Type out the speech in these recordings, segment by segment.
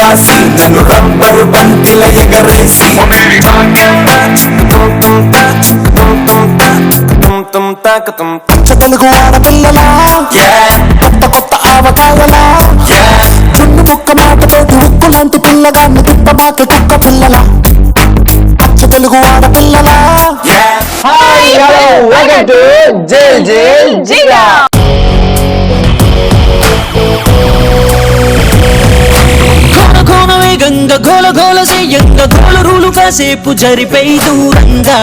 రాసి నన్ను రబ్బరు బంతిల ఎగరేసి తెలుగు ఆడపిల్లలా కొత్త కొత్త ఆవకాయలా చుండు కుక్క మాటతోటి ఉక్కు లాంటి పిల్లగాన్ని తిప్పబాకి కుక్క పిల్లలా పచ్చ తెలుగు ఆడపిల్లలా. Hi hello welcome to Jal Jal Jiga. వేగంగా గోల గోల చెయ్యంగా గోల రూలు కాసేపు జరిపై దూరంగా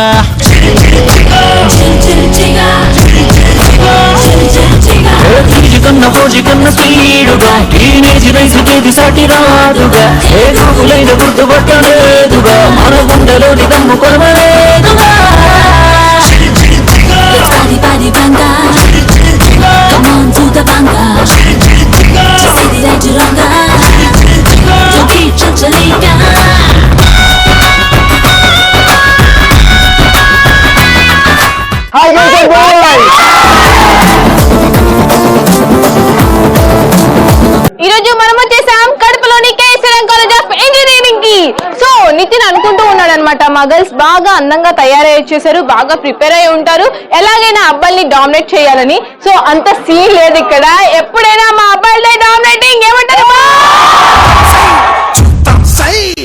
కన్నా ఫోజి కన్నా స్పీడుగా టీనేజ్ రైసుకేది సాటి రాదుగా ఏ గోగులైన గుర్తుపట్టలేదుగా మన గుండెలోని దమ్ము కొనవలేదుగా. హాయ్ ఈరోజు మనం వచ్చేసాం కడపలోని కేఎస్ఆర్ కాలేజ్ ఆఫ్ ఇంజనీరింగ్ కి. సో నితిన్ అనుకుంటూ ఉన్నాడు అనమాట, మా గర్ల్స్ బాగా అందంగా తయారై వచ్చేసారు, బాగా ప్రిపేర్ అయి ఉంటారు, ఎలాగైనా అబ్బాయిని డామినేట్ చేయాలని. సో అంత సీన్ లేదు ఇక్కడ, ఎప్పుడైనా మా అబ్బాయిలే డామినేటింగ్. ఏమంటారు?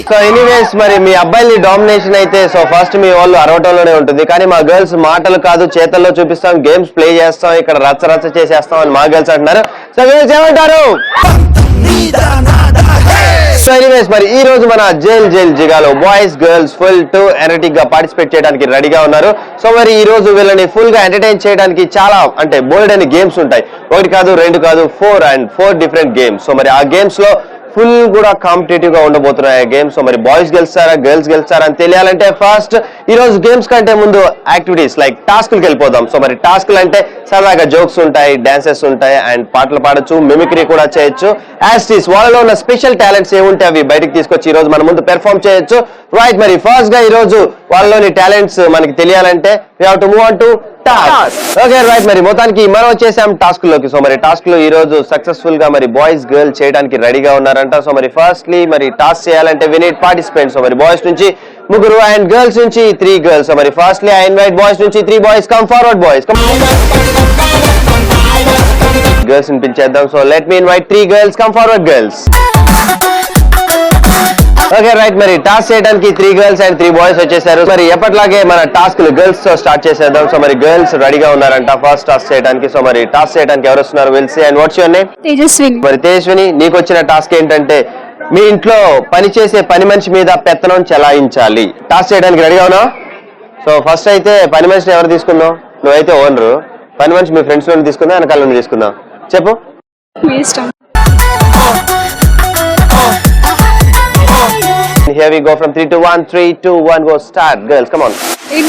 సో ఎనీవేస్ మరి మీ అబ్బాయిని డామినేషన్ అయితే సో ఫస్ట్ మీ వాళ్ళు అరవటంలోనే ఉంటుంది, కానీ మా గర్ల్స్ మాటలు కాదు చేతల్లో చూపిస్తాం, గేమ్స్ ప్లే చేస్తాం, ఇక్కడ రచ్చ రచ్చ చేసేస్తాం అని మా గర్ల్స్ అంటున్నారు. సో గర్ల్స్ ఏమంటారు? సో ఎనీవేస్ మరి ఈ రోజు మన జైల్ జైల్ జిగాలో boys girls full to energetic గా పార్టిసిపేట్ చేయడానికి రెడీగా ఉన్నారు. సో మరి ఈ రోజు వీళ్ళని ఫుల్ గా ఎంటర్టైన్ చేయడానికి చాలా అంటే బోల్డ్ అని గేమ్స్ ఉంటాయి, ఒకటి కాదు రెండు కాదు 4 డిఫరెంట్ గేమ్స్. సో మరి ఆ గేమ్స్ లో ఫుల్ కూడా కాంపిటేటివ్ గా ఉండబోతున్నాయి గేమ్స్. సో మరి బాయ్స్ గెలుస్తారా గర్ల్స్ గెలుస్తారా అని తెలియాలంటే ఫస్ట్ ఈ రోజు గేమ్స్ కంటే ముందు యాక్టివిటీస్ లైక్ టాస్క్లకు వెళ్ళిపోదాం. సో మరి టాస్క్లు అంటే సరదాగా జోక్స్ ఉంటాయి, డాన్సెస్ ఉంటాయి అండ్ పాటలు పాడొచ్చు, మిమిక్రీ కూడా చేయొచ్చు. యాస్టీస్ వాళ్ళలో ఉన్న స్పెషల్ టాలెంట్స్ ఏముంటే అవి బయటకు తీసుకొచ్చి ఈ రోజు మన ముందు పెర్ఫార్మ్ చేయొచ్చు. రైట్, మరి ఫస్ట్ గా ఈ రోజు వాళ్ళలోని టాలెంట్స్ మనకి తెలియాలంటే we have to move on to task. Okay right, మరి మొత్తానికి మనం వచ్చేసాం టాస్క్ లోకి. సో మరి టాస్క్ లో ఈ రోజు సక్సెస్ఫుల్ గా మరి బాయ్స్ గర్ల్ చేయడానికి రెడీగా ఉన్నారంట. సో మరి ఫస్ట్లీ మరి టాస్క్ చేయాలంటే we need participants. సో మరి బాయ్స్ నుంచి 3 అండ్ గర్ల్స్ నుంచి 3 గర్ల్స్. సో మరి ఫస్ట్లీ ఐ ఇన్వైట్ బాయ్స్ నుంచి 3 boys. Come forward boys, come. Girls ని పిలిచేద్దాం. So let me invite 3 girls. Come forward girls. Okay right, మరి టాస్క్ చేయడానికి 3 గర్ల్స్ అండ్ 3 బాయ్స్ వచ్చేసారు. మరి ఎప్పటిలాగే మన టాస్క్ గర్ల్స్ తో స్టార్ట్ చేసేద్దాం. సో మరి గర్ల్స్ రెడీగా ఉన్నారంట ఫస్ట్ టాస్క్ చేయడానికి. సో మరి టాస్క్ చేయడానికి ఎవరు వస్తున్నారు? Will see. And what's your name? Tejaswini. మరి తేజస్విని, నీకు వచ్చిన టాస్క్ ఏంటంటే మీ ఇంట్లో పనిచేసే పని మనిషి మీద పెత్తనం చెలాయించాలి. టాస్క్ చేయడానికి రెడీగా ఉన్నావు? సో ఫస్ట్ అయితే పని మనిషిని ఎవరు తీసుకుందాం? నువ్వైతే ఓనరు, పని మనిషి మీ ఫ్రెండ్స్ లో తీసుకుందా వెనకాల నుండి తీసుకుందాం? చెప్పు. Here we go from 3 to 1. 3, 2, 1, go start. Girls, come on.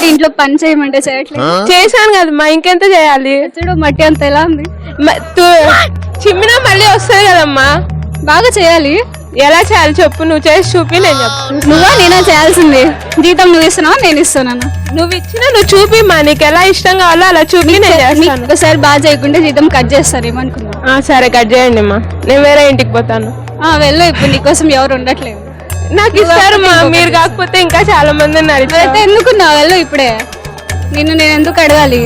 ఇంట్లో పని చేయమంటే చేయట్లేదు. చేశాను కదమ్మా, ఇంకెంత చేయాలి? చూడు మట్టి అంత ఎలా ఉంది, చిమ్మినా మళ్ళీ వస్తుంది కదమ్మా. బాగా చేయాలి. ఎలా చేయాలి చెప్పు, నువ్వు చేసి చూపి, నేను చెప్పు. నువ్వా నేనా చేయాల్సింది? జీతం నువ్వు ఇస్తున్నావా నేను ఇస్తున్నాను? నువ్వు ఇచ్చినా నువ్వు చూపి మా, నీకు ఎలా ఇష్టం కావాలో అలా చూపి నేను చేస్తాను. ఒకసారి బాగా చేయకుంటే జీతం కట్ చేస్తారు ఏమనుకున్నా? సరే కట్ చేయండి అమ్మా, నేను వేరే ఇంటికి పోతాను. వెళ్ళు, ఇప్పుడు నీకోసం ఎవరు ఉండట్లేదు. నాకు ఇస్తారు మా, మీరు కాకపోతే ఇంకా చాలా మంది ఉన్నారు. అయితే ఎందుకున్నావు? వెళ్ళు ఇప్పుడే, నిన్ను నేను ఎందుకు అడగాలి?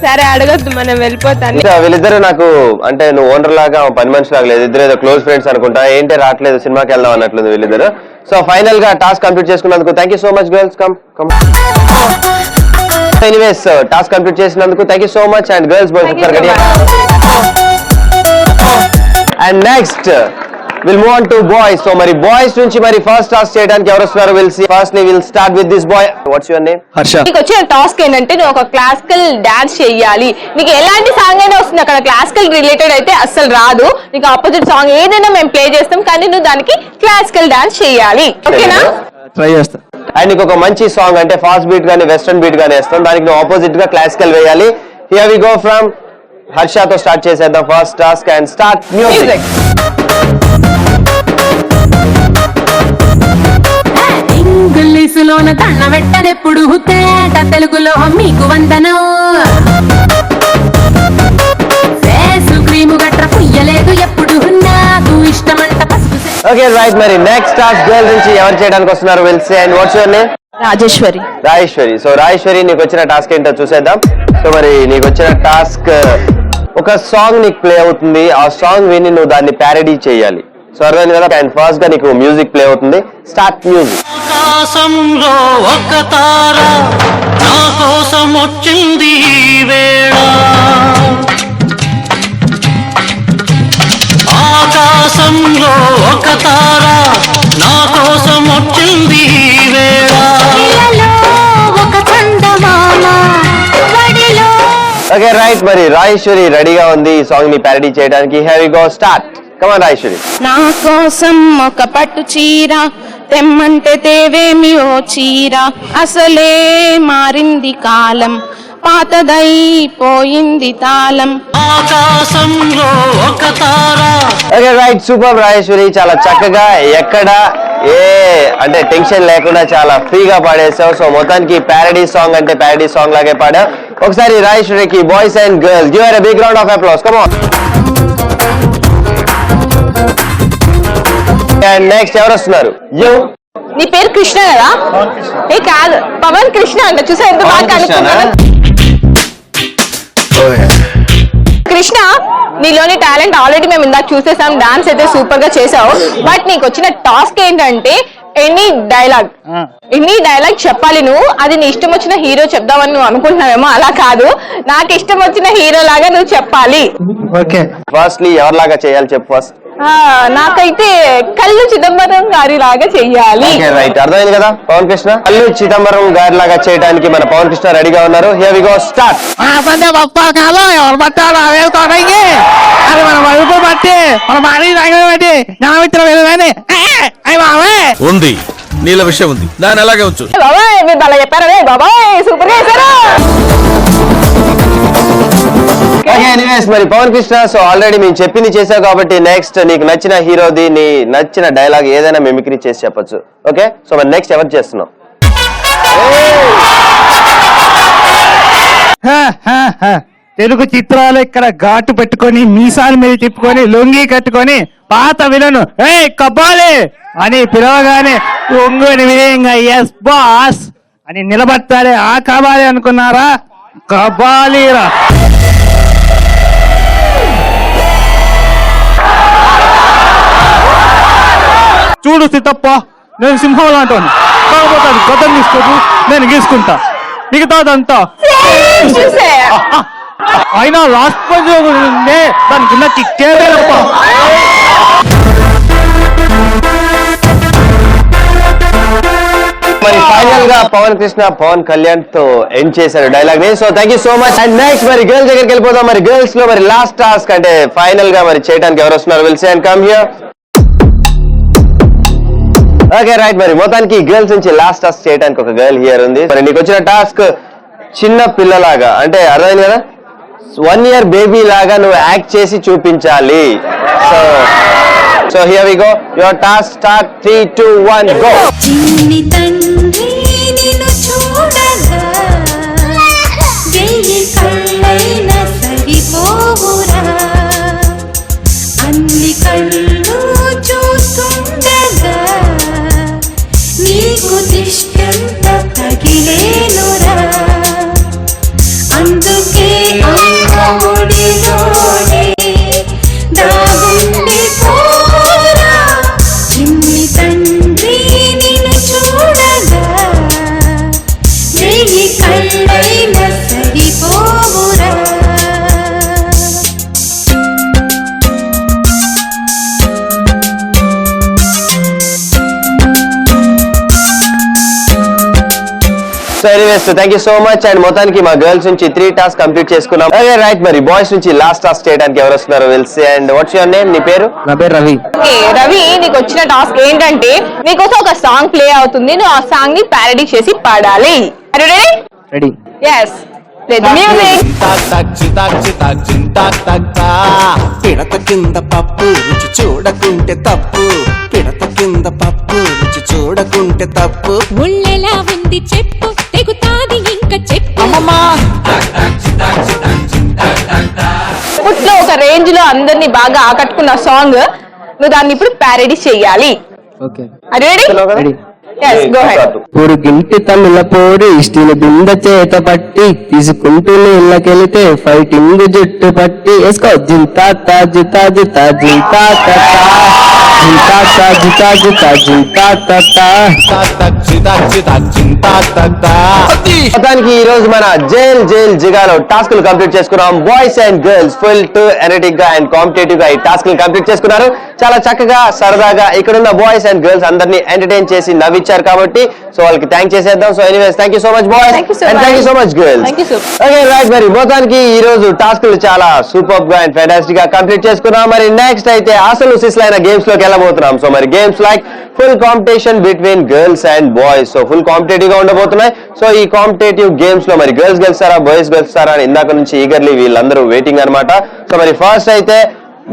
సరే అడగద్దు, మనం వెళ్ళిపోతాను. వీళ్ళిద్దరు నాకు అంటే నువ్వు ఓనర్ లాగా పని మనిషి లాగా లేదు, ఇద్దరు ఏదో క్లోజ్ ఫ్రెండ్స్ అనుకుంటా. ఏంటి రావట్లేదు, సినిమాకి వెళ్దాం అన్నట్లేదు వీళ్ళిద్దరు. సో ఫైనల్ గా టాస్క్ కంప్లీట్ చేసుకున్నందుకు thank you so much girls. Come come. Anyways task complete చేసినందుకు thank you so much and girls boys ఒకసారి. And next we'll move on to boys. So మరి బాయ్స్ నుంచి మరి ఫస్ట్ టాస్క్ చేయడానికి ఎవరు వస్తున్నారు? we'll see. Firstly we'll start with this boy. What's your name? Harsha. నీకు వచ్చిన టాస్క్ ఏంటంటే నువ్వు ఒక క్లాసికల్ డాన్స్ చెయ్యాలి. నీకు ఎలాంటి సాంగ్ అయినా వస్తుంది, అక్కడ క్లాసికల్ రిలేటెడ్ అయితే అస్సలు రాదు. నీకు ఆపోజిట్ సాంగ్ ఏదైనా మేము ప్లే చేస్తాం, కానీ నువ్వు దానికి క్లాసికల్ డాన్స్ చెయ్యాలి. ఓకేనా? ట్రై చేస్తా. అండ్ నీకు ఒక మంచి సాంగ్ అంటే ఫాస్ట్ బీట్ గానీ వెస్టర్న్ బీట్ గానీ వేస్తాం, దానికి నువ్వు ఆపోజిట్ గా క్లాసికల్ వేయాలి. Here we go from హర్షతో స్టార్ట్ చేసేద్దాం first task and start music. ఇంగ్లీషులోన తన్న వెట్టనెప్పుడు తేట తెలుగులో మీకు వందనం. ఫేసు క్రీము గట్ర పుయ్యలేదు ఎప్పుడు నాకు ఇష్టమంట పసుపు. రైట్, మరి నెక్స్ట్ టాస్క్ గర్ల్ నుంచి ఎవరు చేయడానికి వస్తున్నారు? Will say. And what's your name? Rajeshwari. Rajeshwari. So Rajeshwari, నీకు వచ్చిన టాస్క్ ఏంటో చూసేద్దాం. సో మరి నీకు వచ్చిన టాస్క్, ఒక సాంగ్ నీకు ప్లే అవుతుంది, ఆ సాంగ్ విని నువ్వు దాన్ని ప్యారడీ చేయాలి. సో అర్థమైంది కదా? అండ్ ఫస్ట్ గా నీకు మ్యూజిక్ ప్లే అవుతుంది. Start music. ఆకాశంలో ఒక తార నా కోసం వచ్చింది ఈ వేళ, ఆకాశంలో ఒక తార నా కోసం వచ్చింది ఈ వేళ. ఓకే రైట్, మరి రాజేశ్వరి రెడీగా ఉంది ఈ సాంగ్ ని ప్యారడీ చేయడానికి. Here we go, start. Come on Rajeshwari. నా కోసం ఒక పట్టు చీర తెమ్మంటే తేవేమి ఓ చీర, అసలే మారింది కాలం, పాతదైపోయింది తాళం. ఆకాశంలో ఒక తార. ఓకే రైట్, సూపర్ రాజేశ్వరి, చాలా చక్కగా ఎక్కడ ఏ అంటే టెన్షన్ లేకుండా చాలా ఫ్రీగా పాడేసావు. సో మొత్తానికి ప్యారడీ సాంగ్ అంటే ప్యారడీ సాంగ్ లాగే పాడావు. ఒకసారి రాజేశ్వరికి boys and girls give her a big round of applause. Come on. And next ఎవరు వస్తున్నారు? యు. నీ పేరు కృష్ణ కదా? ఏ కాదు, పవన్ కృష్ణ అంట. చూసా ఎంత బాగా కనుక్కున్నాను. కృష్ణ, నీలోని టాలెంట్ ఆల్రెడీ మేము ఇందాక చూసేసాం. డాన్స్ అయితే సూపర్ గా చేసావు. బట్ నీకు వచ్చిన టాస్క్ ఏంటంటే ఎనీ డైలాగ్ చెప్పాలి నువ్వు. అది నీ ఇష్టం వచ్చిన హీరో చెప్దామని నువ్వు అనుకుంటున్నావేమో, అలా కాదు. నాకు ఇష్టం వచ్చిన హీరో లాగా నువ్వు చెప్పాలి. ఓకే, ఫస్ట్లీ ఎవరిలాగా చేయాలి చెప్పు ఫస్ట్. నాకైతే కళ్ళు చిదంబరం గారి లాగా చెయ్యాలి. రైట్, అర్థమైంది కదా పవన్ కృష్ణ? కళ్ళు చిదంబరం గారి లాగా చేయడానికి మన పవన్ కృష్ణ రెడీగా ఉన్నారు. Here we go, start. ఎవరు పట్టాడు అది మన వరుపు బట్టి మన బాడీ బట్టి ఉంది, నీళ్ళ విషయం ఉంది, దాని అలాగే ఉంచు. బాబాయ్ మీరు అలా చెప్పారా? బాబాయ్ సూపర్ గా చేశారు. మరి పవన్ కృష్ణ, సో ఆల్రెడీ మేము చెప్పింది చేసావు కాబట్టి నెక్స్ట్ నీకు నచ్చిన హీరోది నీ నచ్చిన డైలాగ్ ఏదైనా మిమిక్రీ చేసి చెప్పొచ్చు. ఓకే, సో మరి నెక్స్ట్ ఎవరు చేస్తున్నావు? తెలుగు చిత్రాలు ఇక్కడ ఘాటు పెట్టుకొని మీసాల మీద తిప్పుకొని లొంగి కట్టుకొని పాత విలను ఏ కబ్బాలి అని పిలవగానే ఒంగోని వినయంగా ఎస్ బాస్ అని నిలబడతాడే ఆ కబాలి అనుకున్నారా? కబాలీరా. చూడు సీతప్ప, నేను సింహం లాంటాను, కాకపోతే అది గతం తీసుకోదు, నేను గీసుకుంటా, మిగతాదంతా అయినా లాస్ట్ పంచే దానికి ఉన్న కిక్కేదేనప్ప. మరి ఫైనల్ గా పవన్ కృష్ణ పవన్ కళ్యాణ్ తో ఎండ్ చేశారు డైలాగ్ ని. So thank you so much. And next మరి గర్ల్స్ దగ్గరికి వెళ్ళిపోదాం. మరి గర్ల్స్ లో మరి లాస్ట్ టాస్క్ అంటే ఫైనల్ గా మరి చేయడానికి ఎవరు వస్తున్నారు? Will say and come here. Okay right, మరి మొత్తానికి గర్ల్స్ నుంచి లాస్ట్ టాస్క్ చేయడానికి ఒక గర్ల్ హియర్ ఉంది. మరి నీకు వచ్చిన టాస్క్ చిన్న పిల్లలాగా, అంటే అర్థమైంది కదా, 1 year బేబీ లాగా నువ్వు యాక్ట్ చేసి చూపించాలి. So here we go, your task start. 3, 2, 1 go. చిన్ని తండ్రి నిన్ను చూడగా వెయ్యి కళ్ళైన సరిపోవురా, అన్ని కళ్ళు చూస్తుండగా నీకు దిష్టంత తగిలేనురా, అందుకే అమ్మోడిలోనే దాగుండి పోరా, చిన్ని తండ్రి నిన్ను చూడగా వెయ్యి కళ్ళైన సరిపోవురా. So anyways, thank you so much. And మొత్తానికి మా గర్ల్స్ నుంచి 3 టాస్క్ కంప్లీట్ చేసుకున్నాం. అదే రైట్, మరి బాయ్స్ నుంచి లాస్ట్ టాస్క్ చేయడానికి ఎవరు వస్తున్నారు? Will say. And what's your name? నీ పేరు? నా పేరు రవి. రవి, నీకు వచ్చిన టాస్క్ ఏంటంటే నీకోసం ఒక సాంగ్ ప్లే అవుతుంది. నువ్వు ఆ సాంగ్ ని ప్యారడీ చేసి పాడాలి. రెడీ? yes, music. పిడత కింద పప్పు రుచి చూడకుంటే తప్పు, పిడత కింద పప్పు రుచి చూడకుంటే తప్పు. ముళ్ళెలా ఉంది చెప్పు, తెగుతాది ఇంకా చెప్పు. ఇప్పట్లో ఒక రేంజ్ లో అందరినీ బాగా ఆకట్టుకున్న సాంగ్. నువ్వు దాన్ని ఇప్పుడు ప్యారడీ చెయ్యాలి. రెడీ? Yes, go ahead. పొరుగింటి తమిళ పోరి స్టీల్ బింద చేత పట్టి తీసుకుంటూ నీళ్ళకెళితే ఫైటింగ్ జుట్టు పట్టి వేసుకో జింతా జితా జితా జింతా మొత్తానికి ఈ రోజు మన జైల్ జైల్ జిగాలో టాస్క్లు కంప్లీట్ చేసుకున్నాం. Boys and girls full to energetic గా అండ్ కాంపిటేటివ్ గా ఈ టాస్క్లు కంప్లీట్ చేసుకున్నారు. చాలా చక్కగా సరదాగా ఇక్కడున్న బాయ్స్ అండ్ గర్ల్స్ అందరినీ ఎంటర్టైన్ చేసి నవ్విచ్చారు కాబట్టి సో వాళ్ళకి థ్యాంక్ చేసేద్దాం. So anyways thank you so much boys and thank you so much girls. Okay right, మరి మొత్తానికి ఈ రోజు టాస్క్లు చాలా సూపర్ గా అండ్ ఫ్యాంటాస్టిక్ గా కంప్లీట్ చేసుకున్నాం. మరి నెక్స్ట్ అయితే అసలు సిస్లైన గేమ్స్ లోకి వెళ్ళబోతున్నాం. సో మరి games like full competition between girls and boys. So full competitive గా ఉండబోతున్నాయి. సో ఈ కాంపిటేటివ్ గేమ్స్ లో మరి గర్ల్స్ గెలుస్తారా బాయ్స్ గెలుస్తారా అని ఇందాక నుంచి ఈగర్లీ వీళ్ళందరూ వెయిటింగ్ అనమాట. సో మరి ఫస్ట్ అయితే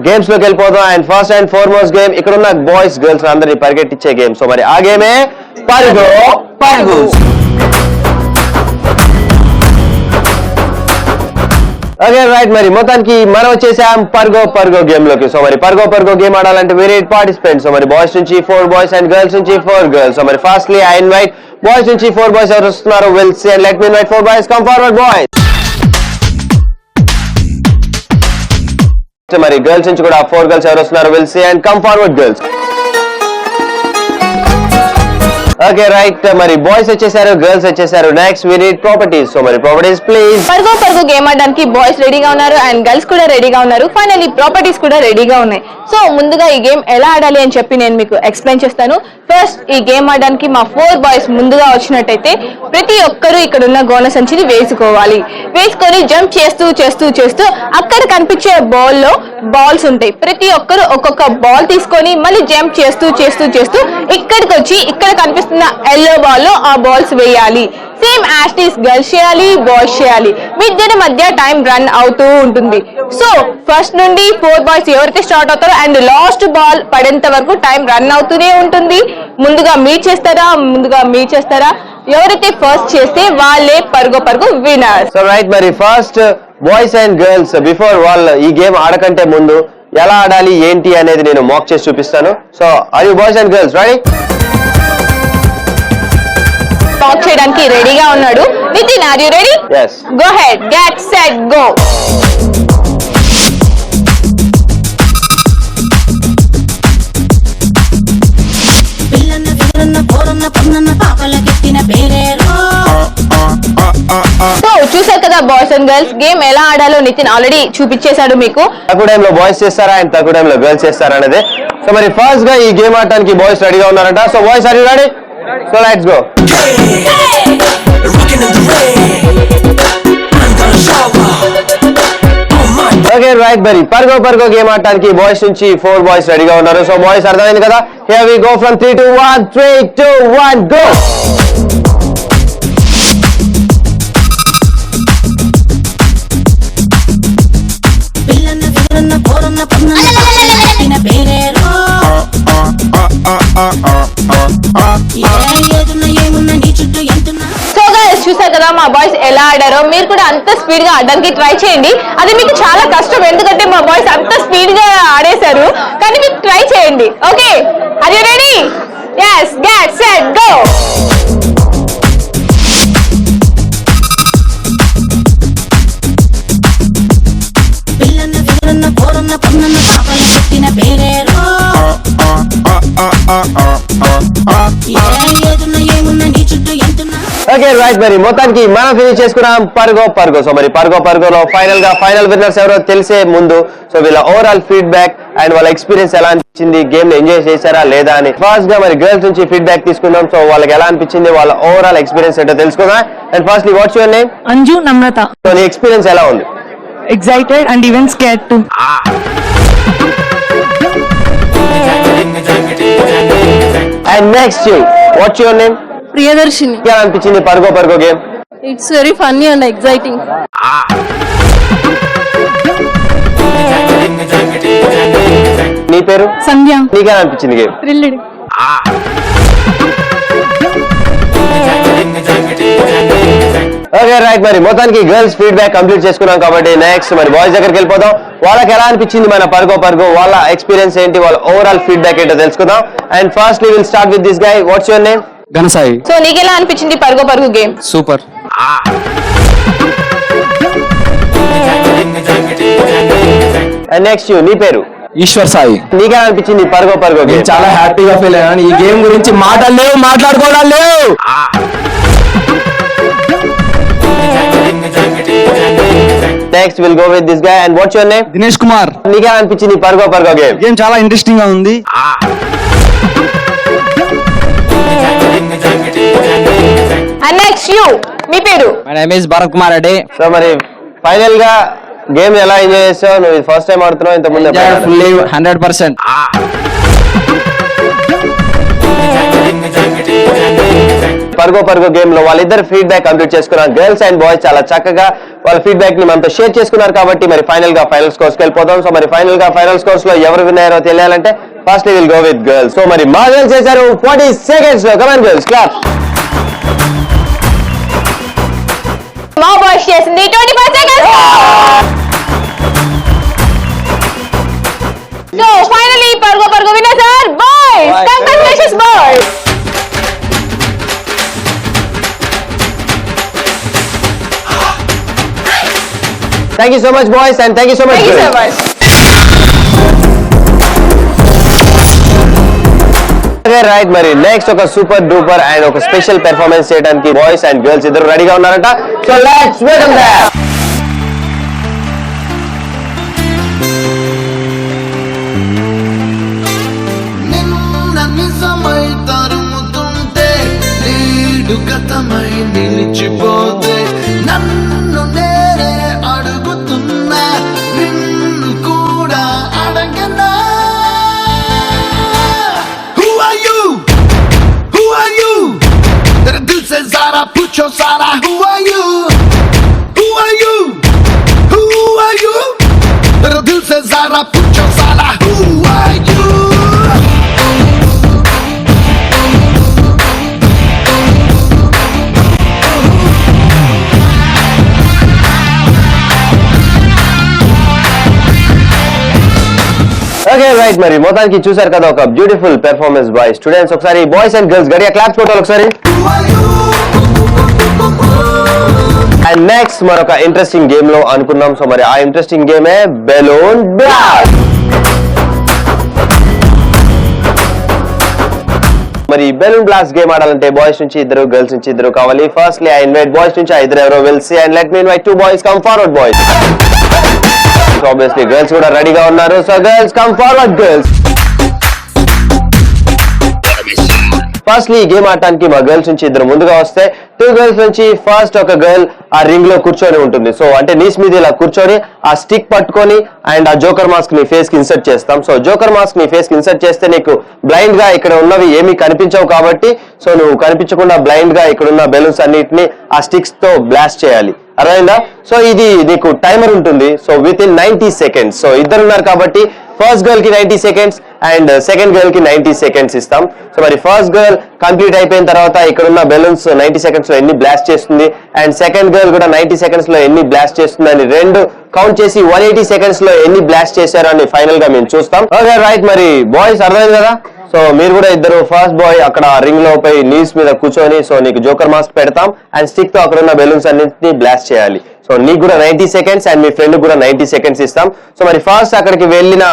గేమ్స్ లోకి వెళ్ళిపోతాం. And first and foremost game ఇక్కడ ఉన్న బాయ్స్ గర్ల్స్ అందరినీ పరిగెట్టించే గేమ్. సో మరి ఆ గేమే పరుగు పరుగు. ఓకే రైట్, మరి మొత్తానికి మనం వచ్చేసాం పర్గో పర్గో గేమ్ లోకి. సో మరి పర్గో పర్గో గేమ్ ఆడాలంటే we need participants. సో మరి బాయ్స్ నుంచి 4 బాయ్స్ అండ్ గర్ల్స్ నుంచి 4 గర్ల్స్. సో మరి ఫస్ట్లీ ఐ ఇన్వైట్ బాయ్స్ నుంచి 4 బాయ్స్ ఎవరు వస్తున్నారు will see and let me invite 4 boys. Come forward boys. మరి గర్ల్స్ నుంచి కూడా 4 గర్ల్స్ ఎవరు వస్తున్నారు will see and come forward girls. Okay right, మరి బాయ్స్ వచ్చేసారు గర్ల్స్ వచ్చేసారు. Next we need properties. So మరి ప్రాపర్టీస్ ప్లీజ్. పర్గో పర్గో గేమ్ ఆడడానికి బాయ్స్ రెడీగా ఉన్నారు అండ్ గర్ల్స్ కూడా రెడీగా ఉన్నారు. ఫైనల్లీ ప్రాపర్టీస్ కూడా రెడీగా ఉన్నాయి. సో ముందుగా ఈ గేమ్ ఎలా ఆడాలి అని చెప్పి నేను మీకు ఎక్స్ప్లెయిన్ చేస్తాను. ఫస్ట్ ఈ గేమ్ ఆడడానికి మా 4 బాయ్స్ ముందుగా వచ్చినట్టయితే ప్రతి ఒక్కరూ ఇక్కడ ఉన్న గోన సంచిని వేసుకోవాలి. వేసుకొని జంప్ చేస్తూ చేస్తూ చేస్తూ అక్కడ కనిపించే బాల్ లో బాల్స్ ఉంటాయి. ప్రతి ఒక్కరు ఒక్కొక్క బాల్ తీసుకొని మళ్ళీ జంప్ చేస్తూ చేస్తూ చేస్తూ ఇక్కడికి వచ్చి ఇక్కడ కనిపిస్తున్న ఎల్లో బాల్ లో ఆ బాల్స్ వేయాలి. సేమ్ యాస్టీస్ గర్ల్స్ చేయాలి బాయ్స్ చేయాలి. మీ ఇద్దరి మధ్య టైం రన్ అవుతూ ఉంటుంది. సో ఫస్ట్ నుండి 4 బాయ్స్ ఎవరైతే స్టార్ట్ అవుతారో అండ్ లాస్ట్ బాల్ పడేంత వరకు టైం రన్ అవుతూనే ఉంటుంది. ముందుగా మీరు చేస్తారా ఎవరైతే ఫస్ట్ చేస్తే వాళ్ళే పరుగు పరుగు విన్నర్. సో రైట్, మరి first boys and girls before వాళ్ళు ఈ గేమ్ ఆడకంటే ముందు ఎలా ఆడాలి ఏంటి అనేది నేను మాక్ చేసి చూపిస్తాను. So are you boys and girls ready? Talk చేయడానికి రెడీగా ఉన్నాడు Nitin. Are you ready? yes, go ahead, get set, go. So చూసారు కదా బాయ్స్ అండ్ గర్ల్స్ గేమ్ ఎలా ఆడాలో నితిన్ ఆల్రెడీ చూపించేశాడు మీకు. తక్కువ టైంలో బాయ్స్ చేస్తారా అండ్ తక్కువ టైంలో గర్ల్స్ చేస్తారా అనేది. సో మరి ఫస్ట్ గా ఈ గేమ్ ఆడటానికి బాయ్స్ రెడీగా ఉన్నారంట. So boys are you ready? So let's go. Okay right, మరి పర్గో పర్గో గేమ్ ఆడటానికి బాయ్స్ నుంచి 4 బాయ్స్ రెడీగా ఉన్నారు. సో బాయ్స్ అర్థమైంది కదా? Here we go from 3 to 1. 3 2 1 go. So guys చూసారు కదా మా బాయ్స్ ఎలా ఆడారో. మీరు కూడా అంత స్పీడ్ గా ఆడడానికి ట్రై చేయండి. అది మీకు చాలా కష్టం ఎందుకంటే మా బాయ్స్ అంత స్పీడ్ గా ఆడేశారు. కానీ మీకు ట్రై చేయండి. Okay, are you ready? yes, get set, go. Okay right, మరి మొత్తానికి మనం ఫినిష్ చేసుకున్నాం పర్గో పర్గో. సో మరి పర్గో పర్గోలో ఫైనల్ విన్నర్స్ ఎవరో తెలిసే ముందు సో వీళ్ళ ఓవరాల్ ఫీడ్బ్యాక్ అండ్ వాళ్ళ ఎక్స్పీరియన్స్ ఎలా అనిపించింది, గేమ్ లో ఎంజాయ్ చేశారా లేదా అని ఫస్ట్ గా మరి గర్ల్స్ నుంచి ఫీడ్బ్యాక్ తీసుకుందాం. సో వాళ్ళకి ఎలా అనిపించింది, వాళ్ళ ఓవరాల్ ఎక్స్పీరియన్స్ ఏంటో తెలుసుకుందాం. And firstly what's your name? Anju Namrata. So నీ ఎక్స్పీరియన్స్ ఎలా ఉంది? Excited and even scared too. And next what's your name? Priyadarshini. ఎలా అనిపించింది పర్గో పర్గో game? It's very funny and exciting. నీ పేరు? సంధ్య. నీకెలా అనిపించింది గేమ్? థ్రిల్డ్. ఓకే రైట్, మరి మొత్తానికి గర్ల్స్ ఫీడ్బ్యాక్ కంప్లీట్ చేసుకున్నాం కాబట్టి నెక్స్ట్ మరి బాయ్స్ దగ్గరికి వెళ్ళిపోదాం. వాళ్ళకి ఎలా అనిపించింది మన పరుగో పరుగు, వాళ్ళ ఎక్స్పీరియన్స్ ఏంటి, వాళ్ళ ఓవరాల్ ఫీడ్బ్యాక్ ఏంటో తెలుసుకుందాం. And firstly we'll start with this guy. What's your name? Ghanasai. So నీకు ఎలా అనిపించింది పరుగో పరుగు గేమ్? సూపర్. అండ్ నెక్స్ట్ నీ పేరు? ఈశ్వర్ సాయి. నీకెలా అనిపించింది పరుగో పరుగు గేమ్? చాలా హ్యాపీగా ఫీల్ అయ్యాను. ఈ గేమ్ గురించి మాటలు లేవు, మాట్లాడుకోవడం లేవు. Next will go with this guy. And what's your name? Dinesh Kumar. నీకెలా అనిపించింది పరుగో పరుగు గేమ్? గేమ్ చాలా ఇంట్రెస్టింగ్ గా ఉంది. అండ్ నెక్స్ట్ యు, మీ పేరు? My name is Bharat Kumar Reddy. So మరి ఫైనల్ గా గేమ్ ఎలా ఎంజాయ్ చేస్తావు? నువ్వు ఫస్ట్ టైం ఆడుతున్నావు, ఇంత ముందు ఫుల్లీ 100%. పరుగో పరుగో గేమ్ లో వాళ్ళిద్దరు ఫీడ్బ్యాక్ కంప్లీట్ చేసుకున్నారు. గర్ల్స్ అండ్ బాయ్స్ చాలా చక్కగా వాళ్ళ ఫీడ్బ్యాక్ ని మనతో షేర్ చేసుకున్నారు కాబట్టి మరి ఫైనల్ గా ఫైనల్ స్కోర్స్ కి వెళ్ళిపోతాం. సో మరి ఫైనల్ గా ఫైనల్ స్కోర్స్ లో ఎవరు విన్ అయ్యారో తెలియాలంటే first will go with girls. So మరి మా గర్ల్స్ చేశారు 40 seconds లో. Come on girls, clap. మా బాయ్స్ చేసింది 25 seconds. సో ఫైనలీ పరుగో పరుగు winners are boys. Congratulations boys. Thank you so much boys and thank you so much Thank you so girls. much. Okay, right, మరి next ఒక super duper and ఒక special performance చేయడానికి boys and girls ఇద్దరు రెడీగా ఉన్నారంట. So let's welcome them. నిన్న నిజమై తరుముతుంటే నేడు గతమై నిలిచిపోతే నన్ను నేనే అడుగుతున్నా, నిన్ను కూడా అడగనా? Who are you? Who are you? तेरे दिल से ज़रा पूछो सारा. Who are you? Who are you? Who are you? तेरे दिल से ज़रा पूछो सारा. Who are you? Okay right, మరి మొత్తానికి చూసారు కదా ఒక బ్యూటిఫుల్ పెర్ఫార్మెన్స్ బై స్టూడెంట్స్. ఒకసారి బాయ్స్ అండ్ గర్ల్స్ గడియా క్లాప్స్ కొట్టాలి ఒకసారి. అండ్ నెక్స్ట్ మరొక ఇంట్రెస్టింగ్ గేమ్ లో అనుకున్నాం. సో మరి ఆ ఇంట్రెస్టింగ్ గేమే బెలూన్ బ్లాస్ట్. మరి బెలూన్ బ్లాస్ట్ గేమ్ ఆడాలంటే బాయ్స్ నుంచి ఇద్దరు, గర్ల్స్ నుంచి ఇద్దరు కావాలి. ఫస్ట్లీ ఐ ఇన్వైట్ బాయ్స్ నుంచి ఇద్దరు ఎవరో will see and let me invite 2 boys. Come forward boys. Obviously girls కూడా రెడీగా ఉన్నారు. So girls come forward girls. Firstly ఈ గేమ్ ఆడటానికి మా గర్ల్స్ నుంచి ఇద్దరు ముందుగా వస్తే 2 girls నుంచి ఫస్ట్ ఒక గర్ల్ ఆ రింగ్ లో కూర్చొని ఉంటుంది. సో అంటే నీస్ మీద ఇలా కూర్చొని ఆ స్టిక్ పట్టుకొని అండ్ ఆ జోకర్ మాస్క్ ని ఫేస్ కి ఇన్సర్ట్ చేస్తాం. సో జోకర్ మాస్క్ ని ఫేస్ కి ఇన్సర్ట్ చేస్తే నీకు బ్లైండ్ గా ఇక్కడ ఉన్నవి ఏమీ కనిపించవు కాబట్టి సో నువ్వు కనిపించకుండా బ్లైండ్ గా ఇక్కడ ఉన్న బెలూన్స్ అన్నిటిని ఆ స్టిక్స్ తో బ్లాస్ట్ చేయాలి. అర్థమైందా? సో ఇది నీకు టైమర్ ఉంటుంది. So with in 90 seconds. So ఇద్దరు ఉన్నారు కాబట్టి ఫస్ట్ గర్ల్ కి 90 seconds అండ్ సెకండ్ గర్ల్ కి 90 seconds ఇస్తాం. సో మరి ఫస్ట్ గర్ల్ కంప్లీట్ అయిపోయిన తర్వాత ఇక్కడ ఉన్న బెలూన్స్ 90 seconds లో ఎన్ని బ్లాస్ట్ చేస్తుంది అండ్ సెకండ్ గర్ల్ కూడా 90 seconds లో ఎన్ని బ్లాస్ట్ చేస్తుంది అని రెండు కౌంట్ చేసి 180 seconds లో ఎన్ని బ్లాస్ట్ చేశారో అని ఫైనల్ గా మేము చూస్తాం. ఓకే రైట్, మరి బాయ్స్ అర్థమైంది కదా? సో మీరు కూడా ఇద్దరు ఫస్ట్ బాయ్ అక్కడ రింగ్ లో పోయి నీస్ మీద కూర్చొని సో నీకు జోకర్ మాస్క్ పెడతాం అండ్ స్టిక్ తో అక్కడ ఉన్న బెలూన్స్ అన్నింటినీ బ్లాస్ట్ చేయాలి. సో నీకు కూడా 90 seconds అండ్ మీ ఫ్రెండ్ కూడా 90 seconds ఇస్తాం. సో మరి ఫస్ట్ అక్కడికి వెళ్ళిన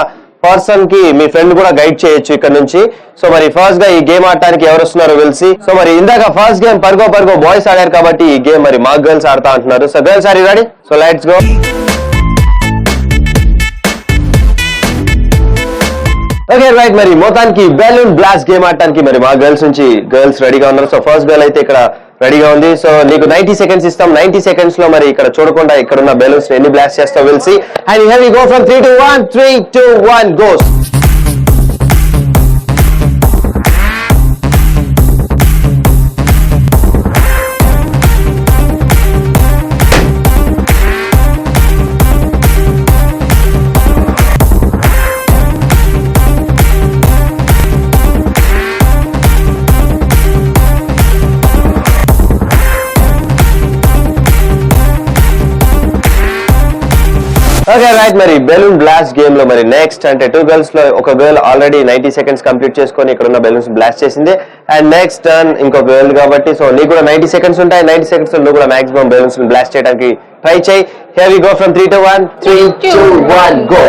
పర్సన్ కి మీ ఫ్రెండ్ కూడా గైడ్ చేయొచ్చు ఇక్కడ నుంచి. సో మరి ఫస్ట్ గా ఈ గేమ్ ఆడటానికి ఎవరు వస్తున్నారో తెలిసి. సో మరి ఇందాక ఫస్ట్ గేమ్ పరుగో పరుగో బాయ్స్ ఆడారు కాబట్టి ఈ గేమ్ మరి మా గర్ల్స్ ఆడతా అంటున్నారు. So girls are you ready? So let's go. Okay right, మరి మొత్తానికి బెలూన్ బ్లాస్ట్ గేమ్ ఆడటానికి మరి మా గర్ల్స్ నుంచి గర్ల్స్ రెడీగా ఉన్నారు. సో ఫస్ట్ గర్ల్ అయితే ఇక్కడ రెడీగా ఉంది. సో నీకు 90 seconds ఇస్తాం. 90 seconds లో మరి ఇక్కడ చూడకుండా ఇక్కడ ఉన్న బెలూన్స్ ఎన్ని బ్లాస్ట్ చేస్తావు will see. And here we go from 3 to 1. 3 2 1 goes. Okay right, మరి బెలూన్ బ్లాస్ట్ గేమ్ లో మరి నెక్స్ట్ అంటే 2 గర్ల్స్ లో ఒక గర్ల్ ఆల్రెడీ 90 సెకండ్స్ కంప్లీట్ చేసుకొని ఇక్కడ ఉన్న బెలూన్స్ బ్లాస్ట్ చేసింది. అండ్ నెక్స్ట్ టర్న్ ఇంకో గర్ల్ కాబట్టి సో నీకు కూడా 90 సెకండ్స్ ఉంటాయి. 90 సెకండ్స్ లో నువ్వు కూడా మాక్సిమం బెలూన్స్ బ్లాస్ట్ చేయడానికి ట్రై చేయి. Here we go from 3 to 1. 3, 2, 1 go.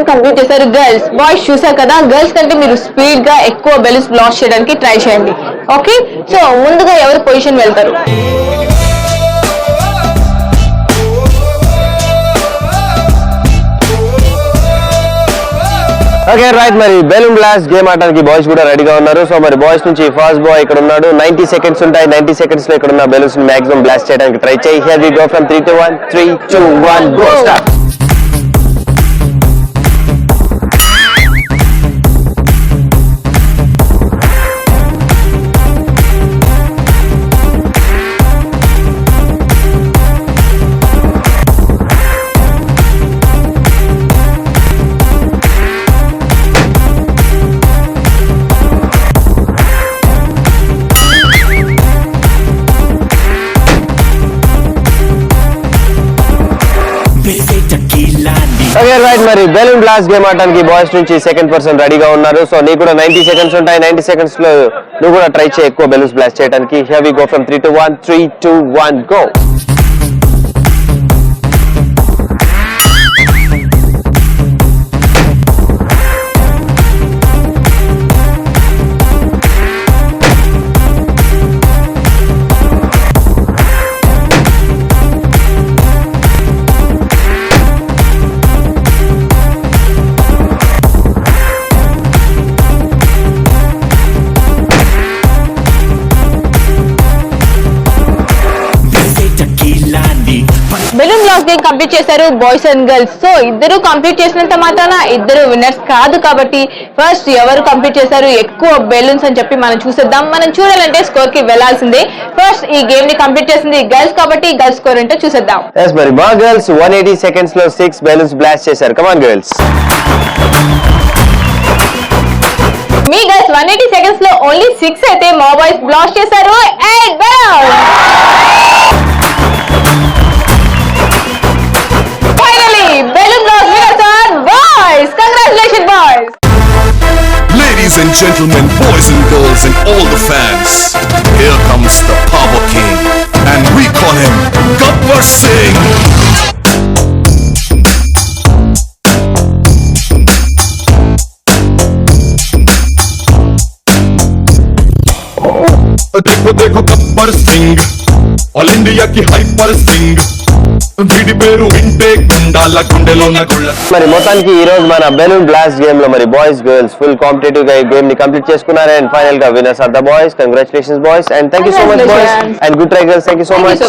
Complete చేశారు గర్ల్స్. బాయ్స్ చూసారు కదా, గర్ల్స్ కంటే మీరు స్పీడ్ గా ఎక్కువ బెలూన్స్ బ్లాస్ట్ చేయడానికి ట్రై చేయండి. ఓకే, సో ముందుగా ఎవరు పొజిషన్ వెళ్తారు? ఓకే రైట్, మరి బెలూన్ బ్లాస్ట్ గేమ్ ఆడడానికి బాయ్స్ కూడా రెడీగా ఉన్నారు. సో మరి బాయ్స్ నుంచి ఫస్ట్ బాయ్ ఇక్కడ ఉన్నాడు. 90 సెకండ్స్ ఉంటాయి. 90 సెకండ్స్ లో ఇక్కడ ఉన్న బెలూన్స్ మాక్సిమం బ్లాస్ట్ చేయడానికి ట్రై చేయి. Here we go from 3 to 1. 3, 2, 1 go. Start. Okay right, మరి బెలూన్ బ్లాస్ట్ గేమ్ ఆడడానికి బాయ్స్ నుంచి సెకండ్ పర్సన్ రెడీగా ఉన్నారు. సో నీకు కూడా 90 సెకండ్స్ ఉంటాయి. 90 సెకండ్స్ లో నువ్వు కూడా ట్రై చేయి ఎక్కువ బెలూన్స్ బ్లాస్ట్ చేయడానికి. Here we go from 3 to 1. 3, 2, 1 go. Balloon blast game complete చేశారు బాయ్స్ అండ్ గర్ల్స్. సో ఇద్దరు కంప్లీట్ చేసినంత మాత్రాన ఇద్దరు విన్నర్స్ కాదు. కాబట్టి ఫస్ట్ ఎవరు కంప్లీట్ చేశారు ఎక్కువ బెలూన్స్ అని చెప్పి మనం చూసేద్దాం. మనం చూడాలంటే స్కోర్ కి వెళ్లాల్సిందే. ఫస్ట్ ఈ గేమ్ ని కంప్లీట్ చేసింది గర్ల్స్ కాబట్టి గర్ల్స్ స్కోర్ ఏంటో చూసేద్దాం. yes మరి మా గర్ల్స్ 180 సెకండ్స్ లో 6 బెలూన్స్ బ్లాస్ట్ చేశారు. Come on girls. Me girls 180 seconds లో ఓన్లీ 6 అయితే మా బాయ్స్ బ్లాస్ట్ చేశారు 8 balloons. Balloon blast winners are boys. Congratulations, boys. Ladies and gentlemen, boys and girls and all the fans, here comes the Power King, and we call him Gabbar Singh. देखो देखो Gabbar Singh, all India की hyper Singh. మరి మొత్తానికి ఈ రోజు మన balloon blast game లో మరి బాయ్స్ గర్ల్స్ ఫుల్ కాంపిటేటివ్ గా ఈ గేమ్ ని కంప్లీట్ చేసుకున్నారు. అండ్ ఫైనల్ గా winners are the boys. Congratulations boys and thank you so much boys and good try girls. Thank you so much.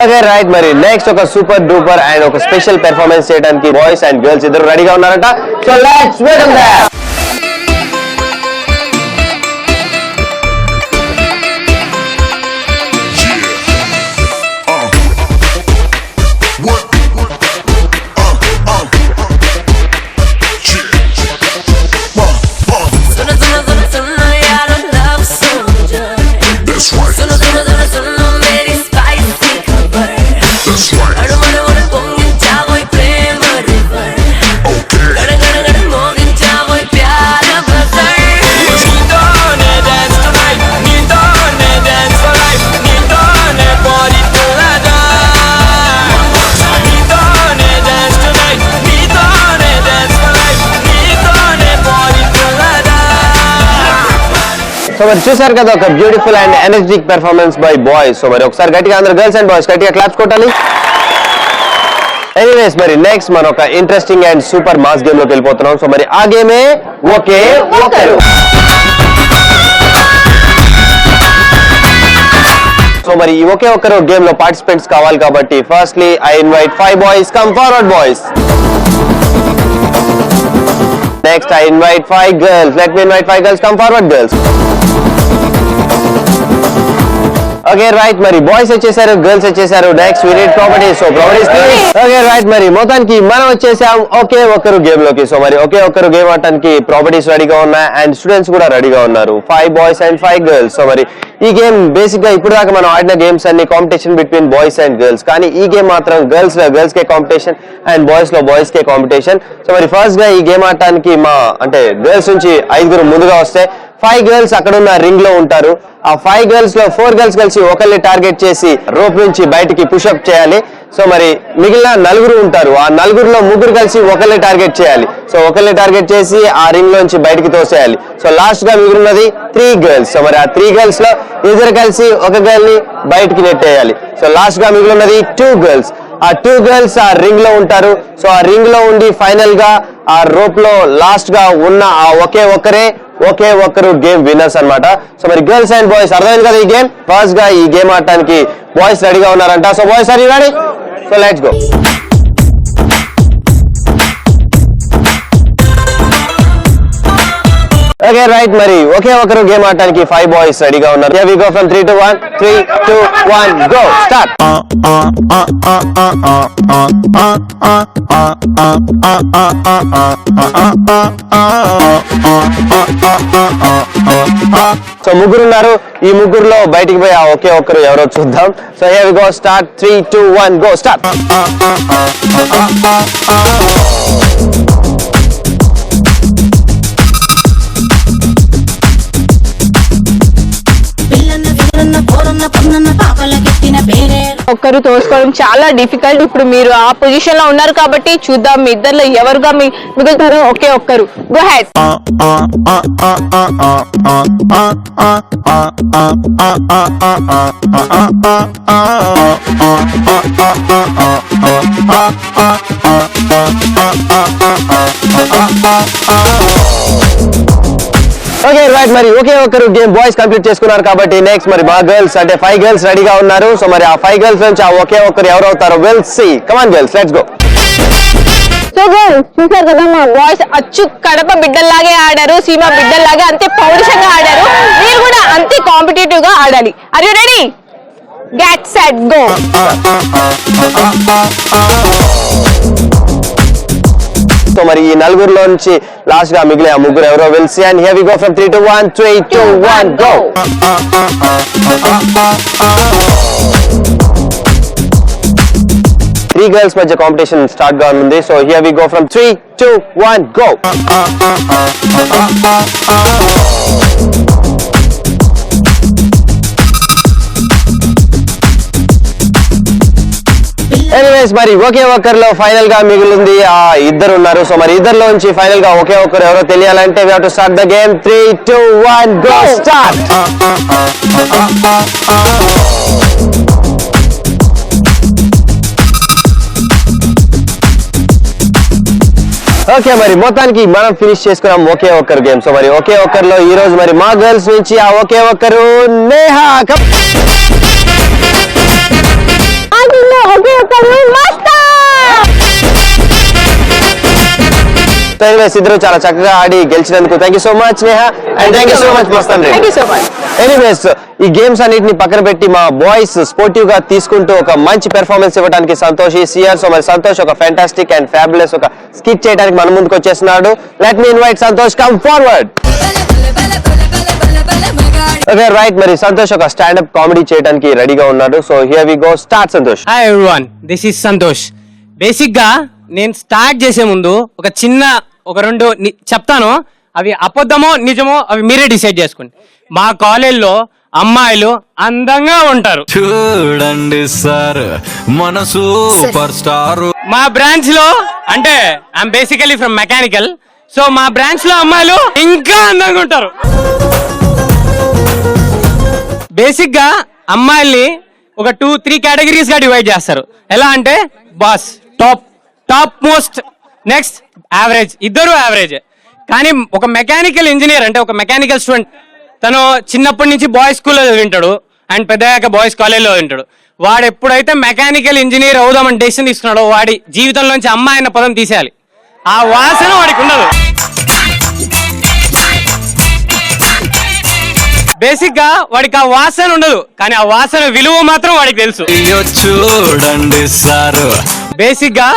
Okay right, మరి next ఒక super duper and ఒక special performance చేయడానికి boys and girls ఇద్దరు రెడీగా ఉన్నారంట. So let's welcome them. So మరి చూసారు కదా ఒక beautiful and energetic performance by boys. So మరి ఒకసారి గట్టిగా అందరూ గర్ల్స్ అండ్ బాయ్స్ గట్టిగా క్లాప్స్ కొట్టాలి. ఎనీవేస్ మరి నెక్స్ట్ మనం ఒక interesting and super mass game లోకి వెళ్ళిపోతున్నాం. సో మరి ఆ గేమే ఒకే ఒకరు. సో మరి ఈ ఒకే ఒక్కరు గేమ్ లో పార్టిసిపెంట్స్ కావాలి కాబట్టి firstly I invite 5 boys come forward boys. Next I invite 5 girls. Let me invite 5 girls come forward girls. Okay right, మరి బాయ్స్ వచ్చేసారు, గర్ల్స్ వచ్చేసారు. Next we need properties. So properties please. Okay right, మరి మొత్తానికి మనం వచ్చేసాం ఒకే ఒక్కరు game లోకి. So మరి ఒకే ఒక్కరు గేమ్ ఆడటానికి ప్రాపర్టీస్ రెడీగా ఉన్నాయి అండ్ స్టూడెంట్స్ కూడా రెడీగా ఉన్నారు. 5 బాయ్స్ అండ్ 5 గర్ల్స్. సో మరి ఈ గేమ్ బేసిక్ గా ఇప్పుడు దాకా మనం ఆడిన గేమ్స్ అన్ని competition between boys and girls, కానీ ఈ గేమ్ మాత్రం గర్ల్స్ లో girls K competition and boys లో బాయ్స్ కే కాంపిటీషన్. సో మరి ఫస్ట్ గా ఈ గేమ్ ఆడటానికి మా అంటే గర్ల్స్ నుంచి 5 ముందుగా వస్తే 5 గర్ల్స్ అక్కడ ఉన్న రింగ్ లో ఉంటారు. ఆ 5 గర్ల్స్ లో 4 గర్ల్స్ కలిసి ఒకరిని టార్గెట్ చేసి రోప్ నుంచి బయటికి పుషప్ చేయాలి. సో మరి మిగిలిన 4 ఉంటారు. ఆ 4లో 3 కలిసి ఒకరిని టార్గెట్ చేయాలి. సో ఒకరిని టార్గెట్ చేసి ఆ రింగ్ లోంచి బయటికి తోసేయాలి. సో లాస్ట్ గా మిగిలినది 3 గర్ల్స్. సో మరి ఆ 3 గర్ల్స్ లో 2 కలిసి ఒక గర్ల్ ని బయటికి నెట్టేయాలి. సో లాస్ట్ గా మిగిలినది 2 గర్ల్స్. ఆ 2 గర్ల్స్ ఆ రింగ్ లో ఉంటారు. సో ఆ రింగ్ లో ఉండి ఫైనల్ గా ఆ రోప్ లో లాస్ట్ గా ఉన్న ఆ ఒకే ఒక్కరు గేమ్ విన్నర్స్ అన్నమాట. సో మరి గర్ల్స్ అండ్ బాయ్స్ అర్థమైంది కదా ఈ గేమ్. ఫస్ట్ గా ఈ గేమ్ ఆడటానికి బాయ్స్ రెడీగా ఉన్నారంట. So boys are you ready? So let's go. Okay right, మరి ఒకే ఒకరు గేమ్ ఆడటానికి 5 బాయ్స్ రెడీగా ఉన్నారు. Here we go from 3 to 1. 3, 2, 1 go start. So 3 ఉన్నారు. ఈ 3లో బయటికి పోయి ఆ ఒకే ఒక్కరు ఎవరో చూద్దాం. So here we go start. 3, 2, 1 go start. 1 తోసుకోవడం చాలా డిఫికల్ట్. ఇప్పుడు మీరు ఆ పొజిషన్ లో ఉన్నారు కాబట్టి చూద్దాం మీ ఇద్దరిలో ఎవరుగా మిగులుతారో. ఒకే ఒక్కరు గో హెడ్. ఓకే రైట్, మరి ఒకే ఒక్కరు గేమ్ బాయ్స్ కంప్లీట్ చేసుకున్నారు కాబట్టి నెక్స్ట్ మరి మా గర్ల్స్ అంటే 5 గర్ల్స్ రెడీగా ఉన్నారు. సో మరి ఆ 5 గర్ల్స్ నుంచి ఆ ఒకే ఒక్కరు ఎవరు అవుతారో will see. Come on girls, let's go. So girls చూసారు కదా, మా బాయ్స్ అచ్చు కడప బిడ్డల్లాగే ఆడారు, సీమ బిడ్డల్లాగా అంతే పౌరుషంగా ఆడారు. మీరు కూడా అంతే కాంపిటేటివ్ గా ఆడాలి. Are you ready? Get set go. So మరి ఈ 4లో నుంచి లాస్ట్ గా మిగిలే ఆ 3 ఎవరో will see. And here we go from 3 to 1. 3, 2, 1 go. 3 girls మధ్య కాంపిటీషన్ స్టార్ట్ గా ఉంది. So here we go from 3, 2, 1 go. Anyways మరి ఒకే ఒక్కరిలో ఫైనల్ గా మిగిలింది ఆ 2 ఉన్నారు. సో మరి 2లో నుంచి ఫైనల్ గా ఒకే ఒక్కరు ఎవరో తెలియాలంటే we have to start the game. 3, 2, 1 go start. Okay, మరి మొత్తానికి మనం ఫినిష్ చేసుకున్నాం ఒకే ఒక్కరు గేమ్. సో మరి ఒకే ఒక్కరిలో ఈ రోజు మరి మా గర్ల్స్ నుంచి ఆ ఒకే ఒక్కరు నేహా. ఇద్దరు చాలా చక్కగా ఆడి గెలిచినందుకు thank you so much Neha and thank you so much Mastan. Anyways ఈ గేమ్స్ అన్నిటిని పక్కన పెట్టి మా బాయ్స్ స్పోర్టివ్ గా తీసుకుంటూ ఒక మంచి పెర్ఫార్మెన్స్ ఇవ్వడానికి సంతోష్ ఈ సిఆర్. సో మరి సంతోష్ ఒక ఫ్యాంటాస్టిక్ అండ్ ఫ్యాబులస్ ఒక స్కిట్ చేయడానికి మన ముందుకు వచ్చేస్తున్నాడు. Let me invite Santosh, come forward. Okay right, మరి సంతోష్ ఒక స్టాండప్ కామెడీ చేయడానికి రెడీగా ఉన్నాడు. So here we go start Santosh. Hi everyone, this is Santosh. Basic గా నేను స్టార్ట్ చేసే ముందు ఒక 2 చెప్తాను. అవి అబద్ధమో నిజమో అవి మీరే డిసైడ్ చేసుకోండి. మా కాలేజ్లో అమ్మాయిలు అందంగా ఉంటారు. చూడండి సార్ మన సూపర్ స్టార్. మా బ్రాంచ్ లో అంటే I'm basically from mechanical. So మా బ్రాంచ్ లో అమ్మాయిలు ఇంకా అందంగా ఉంటారు. బేసిక్ గా అమ్మాయిల్ని ఒక 2-3 కేటగిరీస్ గా డివైడ్ చేస్తారు. ఎలా అంటే boss, top most, next average. ఇద్దరు యావరేజ్. కానీ ఒక మెకానికల్ ఇంజనీర్ అంటే ఒక మెకానికల్ స్టూడెంట్ తను చిన్నప్పటి నుంచి బాయ్స్ స్కూల్లో చదివింటాడు. అండ్ పెద్దయ్యాక బాయ్స్ కాలేజ్లో ఉంటాడు. వాడు ఎప్పుడైతే మెకానికల్ ఇంజనీర్ అవుదామని డెసిషన్ తీసుకున్నాడో వాడి జీవితంలోంచి అమ్మాయి అన్న పదం తీసేయాలి. ఆ వాసన వాడికి ఉండదు. బేసిక్ గా వాడికి ఆ వాసన ఉండదు, కానీ ఆ వాసన విలువ మాత్రం వాడికి తెలుసు. చూడండి సార్, బేసిక్ గా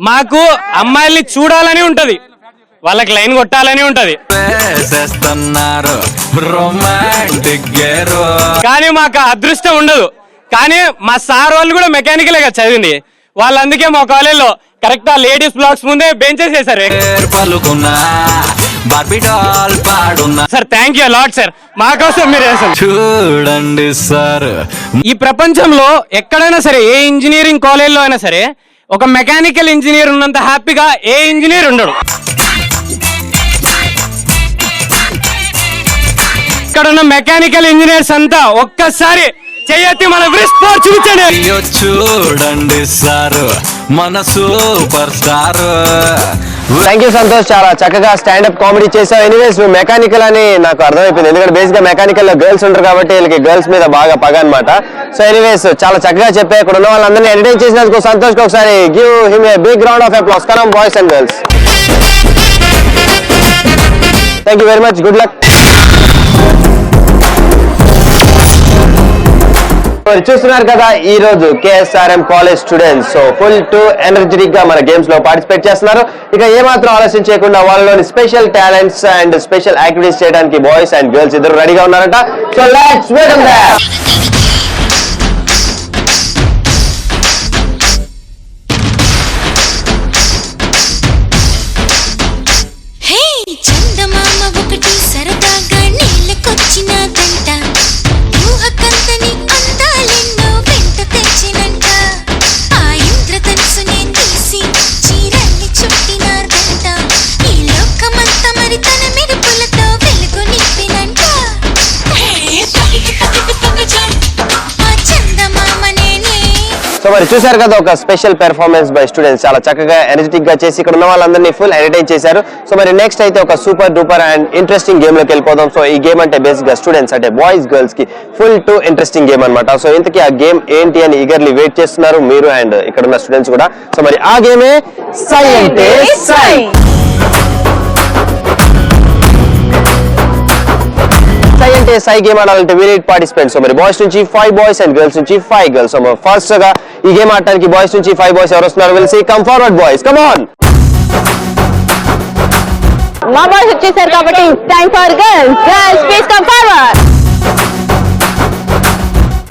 మాకు అమ్మాయిల్ని చూడాలని ఉంటది, వాళ్ళకి లైన్ కొట్టాలని ఉంటది, కానీ మాకు అదృష్టం ఉండదు. కానీ మా సార్ వాళ్ళు కూడా మెకానికలే కదా చదివింది, వాళ్ళు అందుకే మా కాలేజ్లో కరెక్ట్ ఆ లేడీస్ బ్లాక్స్ ముందే బెంచెస్ చేశారు. Sir thank you lot sir, మా కోసం మీరు వేసారు. చూడండి సార్, ఈ ప్రపంచంలో ఎక్కడైనా సరే ఏ ఇంజనీరింగ్ కాలేజ్లో అయినా సరే ఒక మెకానికల్ ఇంజనీర్ ఉన్నంత హ్యాపీగా ఏ ఇంజనీర్ ఉండడు. ఇక్కడ ఉన్న మెకానికల్ ఇంజనీర్స్ అంతా ఒక్కసారి చెయ్యెత్తి మన స్పోర్ట్స్ చూపించండి. చూడండి సార్, మన super star. Thank you Santosh, చాలా చక్కగా స్టాండప్ కామెడీ చేసావు. ఎనీవేస్ నువ్వు మెకానికల్ అని నాకు అర్థమైపోయింది, ఎందుకంటే బేసిక్ గా మెకానికల్ లో గర్ల్స్ ఉంటారు కాబట్టి వీళ్ళకి గర్ల్స్ మీద బాగా పగ అనమాట. సో ఎనీవేస్ చాలా చక్కగా చెప్పా. ఇక్కడ ఉన్న వాళ్ళందరినీ ఎంటర్టైన్ చేసినందుకు సంతోష్ కి ఒకసారి give him a big round of applause. Come boys and girls, thank you very much, good luck. చూస్తున్నారు కదా ఈ రోజు KSRM college students so full to energetic గా మన గేమ్స్ లో పార్టిసిపేట్ చేస్తున్నారు. ఇక ఏమాత్రం ఆలస్యం చేయకుండా వాళ్ళలోని special talents and special activities చేయడానికి బాయ్స్ అండ్ గర్ల్స్ ఇద్దరు రెడీగా ఉన్నారట. So let's welcome them. Hey చందమామ ఒకటి సరదాగా నీళ్ళకొచ్చినదంట, ఊహకందని అందాలెన్నో వెంట తెచ్చినంట, ఆ ఇంద్రధనుసునే తీసి చీరల్ని చుట్టినారంట, ఈ లోకమంతా మరి తన మెరుపులతో వెలుగు నింపినంట. ఆ చందమామ నేనే. సో మరి చూసారు కదా ఒక స్పెషల్ పెర్ఫార్మెన్స్ బై స్టూడెంట్స్, చాలా చక్కగా ఎనర్జెటిక్ గా చేసి ఇక్కడ ఉన్న వాళ్ళందరినీ ఫుల్ ఎంటర్టైన్ చేశారు. సో మరి నెక్స్ట్ అయితే ఒక super duper and interesting game లోకి వెళ్ళిపోదాం. సో ఈ గేమ్ అంటే బేసిక్ గా స్టూడెంట్స్ అంటే బాయ్స్ గర్ల్స్ కి ఫుల్ టు ఇంట్రెస్టింగ్ గేమ్ అనమాట. సో ఇంతకీ ఆ గేమ్ ఏంటి అని ఈగర్లీ వెయిట్ చేస్తున్నారు మీరు అండ్ ఇక్కడ ఉన్న స్టూడెంట్స్ కూడా. సో మరి ఆ గేమే సై అంటే సై. సై అంటే సై గేమ్ ఆడాలంటే వీ నీడ్ పార్టిసిపెంట్స్. సో మరి బాయ్స్ నుంచి 5 బాయ్స్ అండ్ గర్ల్స్ నుంచి 5 గర్ల్స్. సో ఫస్ట్ గా ఈ గేమ్ ఆడటానికి బాయ్స్ నుంచి 5 బాయ్స్ ఎవరు వస్తున్నారు will see. Come forward boys, come on. మా బాయ్స్ వచ్చేసారు కాబట్టి time for girls. Girls please come forward.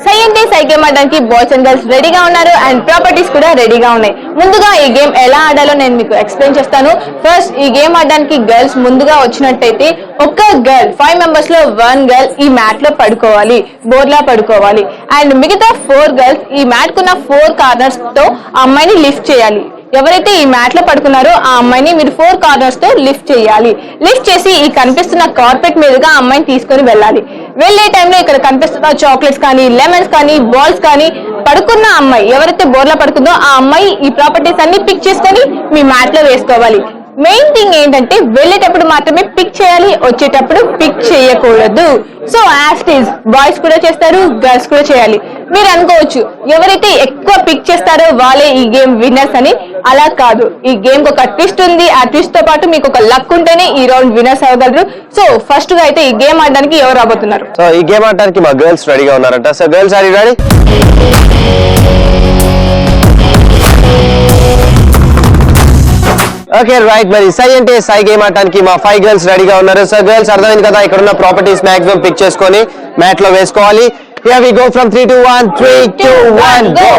సై అంటే సై గేమ్ ఆడడానికి బాయ్స్ అండ్ గర్ల్స్ రెడీగా ఉన్నారు అండ్ ప్రాపర్టీస్ కూడా రెడీగా ఉన్నాయి. ముందుగా ఈ గేమ్ ఎలా ఆడాలో నేను మీకు ఎక్స్ప్లెయిన్ చేస్తాను. ఫస్ట్ ఈ గేమ్ ఆడడానికి గర్ల్స్ ముందుగా వచ్చినట్టయితే ఒక గర్ల్ 5 మెంబర్స్ లో 1 గర్ల్ ఈ మ్యాట్ లో పడుకోవాలి, బోర్లా పడుకోవాలి. అండ్ మిగతా 4 గర్ల్స్ ఈ మ్యాట్ కున్న 4 కార్నర్స్ తో ఆ అమ్మాయిని లిఫ్ట్ చేయాలి. ఎవరైతే ఈ మ్యాట్ లో పడుకున్నారో ఆ అమ్మాయిని మీరు 4 కార్నర్స్ తో లిఫ్ట్ చేయాలి. లిఫ్ట్ చేసి ఈ కనిపిస్తున్న కార్పెట్ మీదుగా ఆ అమ్మాయిని తీసుకొని వెళ్ళాలి. వెళ్లే టైంలో ఇక్కడ కనిపిస్తున్న చాక్లెట్స్ కానీ, లెమన్స్ కానీ, బాల్స్ కానీ పడుకున్న అమ్మాయి ఎవరైతే బోర్లా పడుకుందో ఆ అమ్మాయి ఈ ప్రాపర్టీస్ అన్ని పిక్ చేసుకొని మీ మ్యాట్ లో వేసుకోవాలి. మెయిన్ థింగ్ ఏంటంటే వెళ్ళేటప్పుడు మాత్రమే పిక్ చేయాలి, వచ్చేటప్పుడు పిక్ చేయకూడదు. So as it is boys కూడా చేస్తారు, గర్ల్స్ కూడా చేయాలి. మీరు అనుకోవచ్చు ఎవరైతే ఎక్కువ పిక్ చేస్తారో వాళ్ళే ఈ గేమ్ విన్నర్స్ అని. అలా కాదు, ఈ గేమ్ కి ఒక ట్విస్ట్ ఉంది. ఆ ట్విస్ట్ తో పాటు మీకు ఒక లక్ ఉంటేనే ఈ రౌండ్ విన్నర్స్ అవ్వగలరు. సో ఫస్ట్ గా అయితే ఈ గేమ్ ఆడడానికి ఎవరు రాబోతున్నారు? సో ఈ గేమ్ ఆడడానికి మా గర్ల్స్ రెడీగా ఉన్నారంట. So girls are you ready? Okay right. మరి సై అంటే సై గేమ్ ఆడటానికి మా 5 గర్ల్స్ రెడీగా ఉన్నారు. సో గర్ల్స్ అర్థమైంది కదా, ఇక్కడ ఉన్న ప్రాపర్టీస్ మాక్సిమం పిక్ చేసుకొని మ్యాట్ లో వేసుకోవాలి. Here we go from 3 to 1. 3 2 1 go.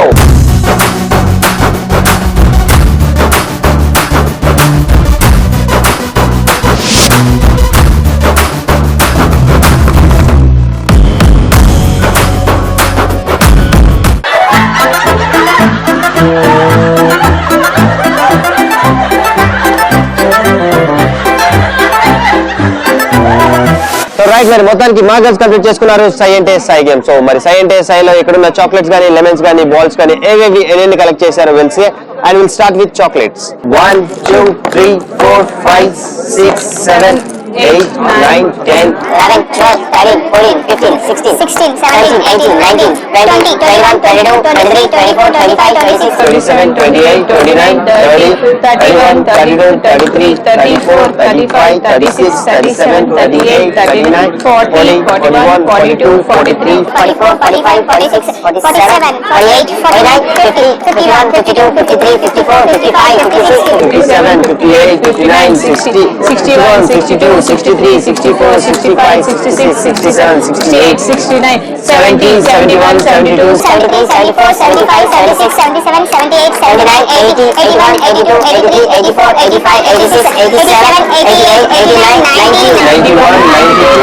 Right, మరి మొత్తానికి మా గర్ల్స్ కంప్లీట్ చేసుకున్నారు సై అంటే సై గేమ్. సో మరి సై అంటే సైలో ఇక్కడున్న చాక్లెట్స్ కానీ, లెమన్స్ కానీ, బాల్స్ కానీ ఏవేవి ఎన్ని కలెక్ట్ చేశారో we'll see and we'll start with chocolates. 1 2 3 4 5 6 7 8, 9, 10, 11, 12, 13, 14, 15, 16, 16, 17, 18, 19, 20, 21, 22, 23, 24, 25, 26, 27, 28, 29, 30, 31, 32, 33, 34, 35, 36, 37, 38, 39, 40, 41, 42, 43, 44, 45, 46, 47, 48, 49, 50, 51, 52, 53, 54, 55, 56, 57, 58, 59, 60, 61, 62, 63, 64, 65, 66, 67, 68, 69, 70, 71, 72, 73, 74, 75, 76, 77, 78, 79, 80, 81, 82, 83, 84, 85, 86, 87, 88, 89, 90, 91, 92,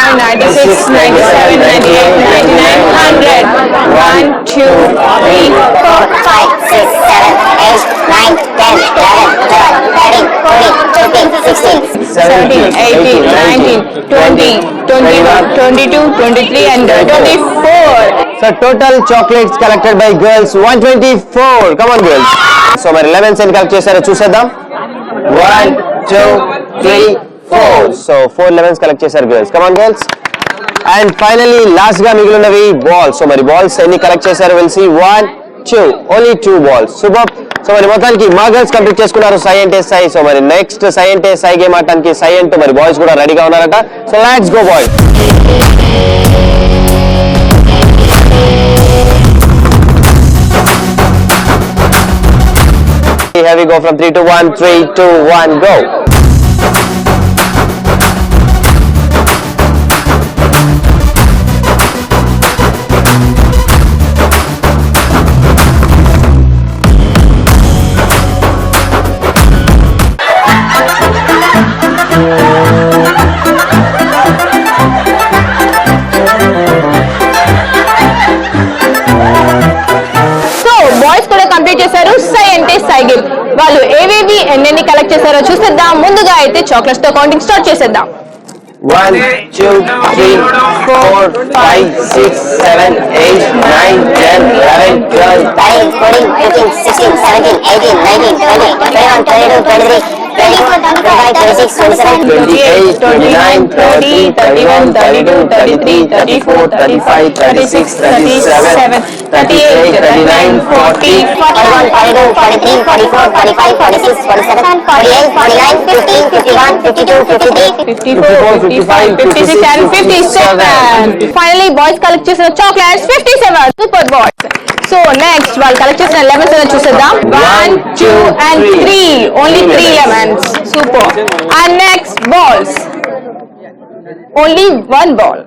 96, 97, 98, 99, 100. 1, 2, 3, 4, 5, 6, 7, 8, 9, 10, 11, 12, 13, 14, 15, 16, 17, 18, 19, 20, 21, 22, 23 and 24. So total chocolates collected by girls 124. Come on girls. So మరి 11 ఎన్ని కలెక్ట్ చేశారో చూసేద్దాం. 1, 2, 3, 4. So 4 11s కలెక్ట్ చేశారు girls. Come on girls. And finally last గా మిగిలినవి balls. So మరి balls ఎన్ని collect చేశారో we'll see. 1, 2. Only 2 balls. Super. So మరి మొత్తానికి మా గర్ల్స్ కంప్లీట్ చేసుకున్నారు సై అంటే సై. సో మరి నెక్స్ట్ సై అంటే సై గేమ్ ఆడటానికి సై అంటూ మరి బాయ్స్ కూడా రెడీగా ఉన్నారట. So let's go boys. Here we go from 3 to 1. 3, 2, 1, go. వాళ్ళు ఏవేవి ఎన్నెన్ని కలెక్ట్ చేశారో చూసేద్దాం. ముందుగా అయితే చాక్లెట్స్ తో కౌంటింగ్ స్టార్ట్ చేసేద్దాం. 1, 2, 3, 4, 5, 6, 7, 8, 9, 10, 11, 12, 13, 14, 15, 16, 17, 18, 19, 20, 21, 22, 23, 24, 25, 26, 27, 28, 29, 30, 31, 32, 33, 34, 35, 36, 37, 38, 39, 40, 41, 42, 43, 44, 45, 46, 47, 48, 49, 50, 51, 52, 53, 54, 55, 56 and 57. Finally boys collect చేసిన chocolates 57. Super boys. So next వాళ్ళు కలెక్ట్ చేసిన lemons అని చూసేద్దాం. 1, 2 and 3. Only 3 lemons. Super. And next balls. Only 1 ball.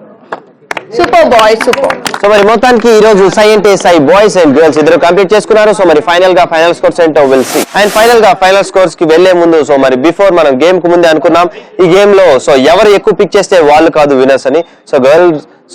Super boys, super. So మరి మొత్తానికి ఈ రోజు సై అంటే సై బాయ్స్ అండ్ గర్ల్స్ ఇద్దరు కంప్లీట్ చేసుకున్నారు. సో మరి ఫైనల్ గా ఫైనల్ స్కోర్స్ ఏంటో విల్ సీ. అండ్ ఫైనల్ గా ఫైనల్ స్కోర్స్ కి వెళ్లే ముందు సో మరి బిఫోర్ మనం గేమ్ కు ముందే అనుకున్నాం ఈ గేమ్ లో సో ఎవరు ఎక్కువ పిక్ చేస్తే వాళ్ళు కాదు విన్నర్స్ అని.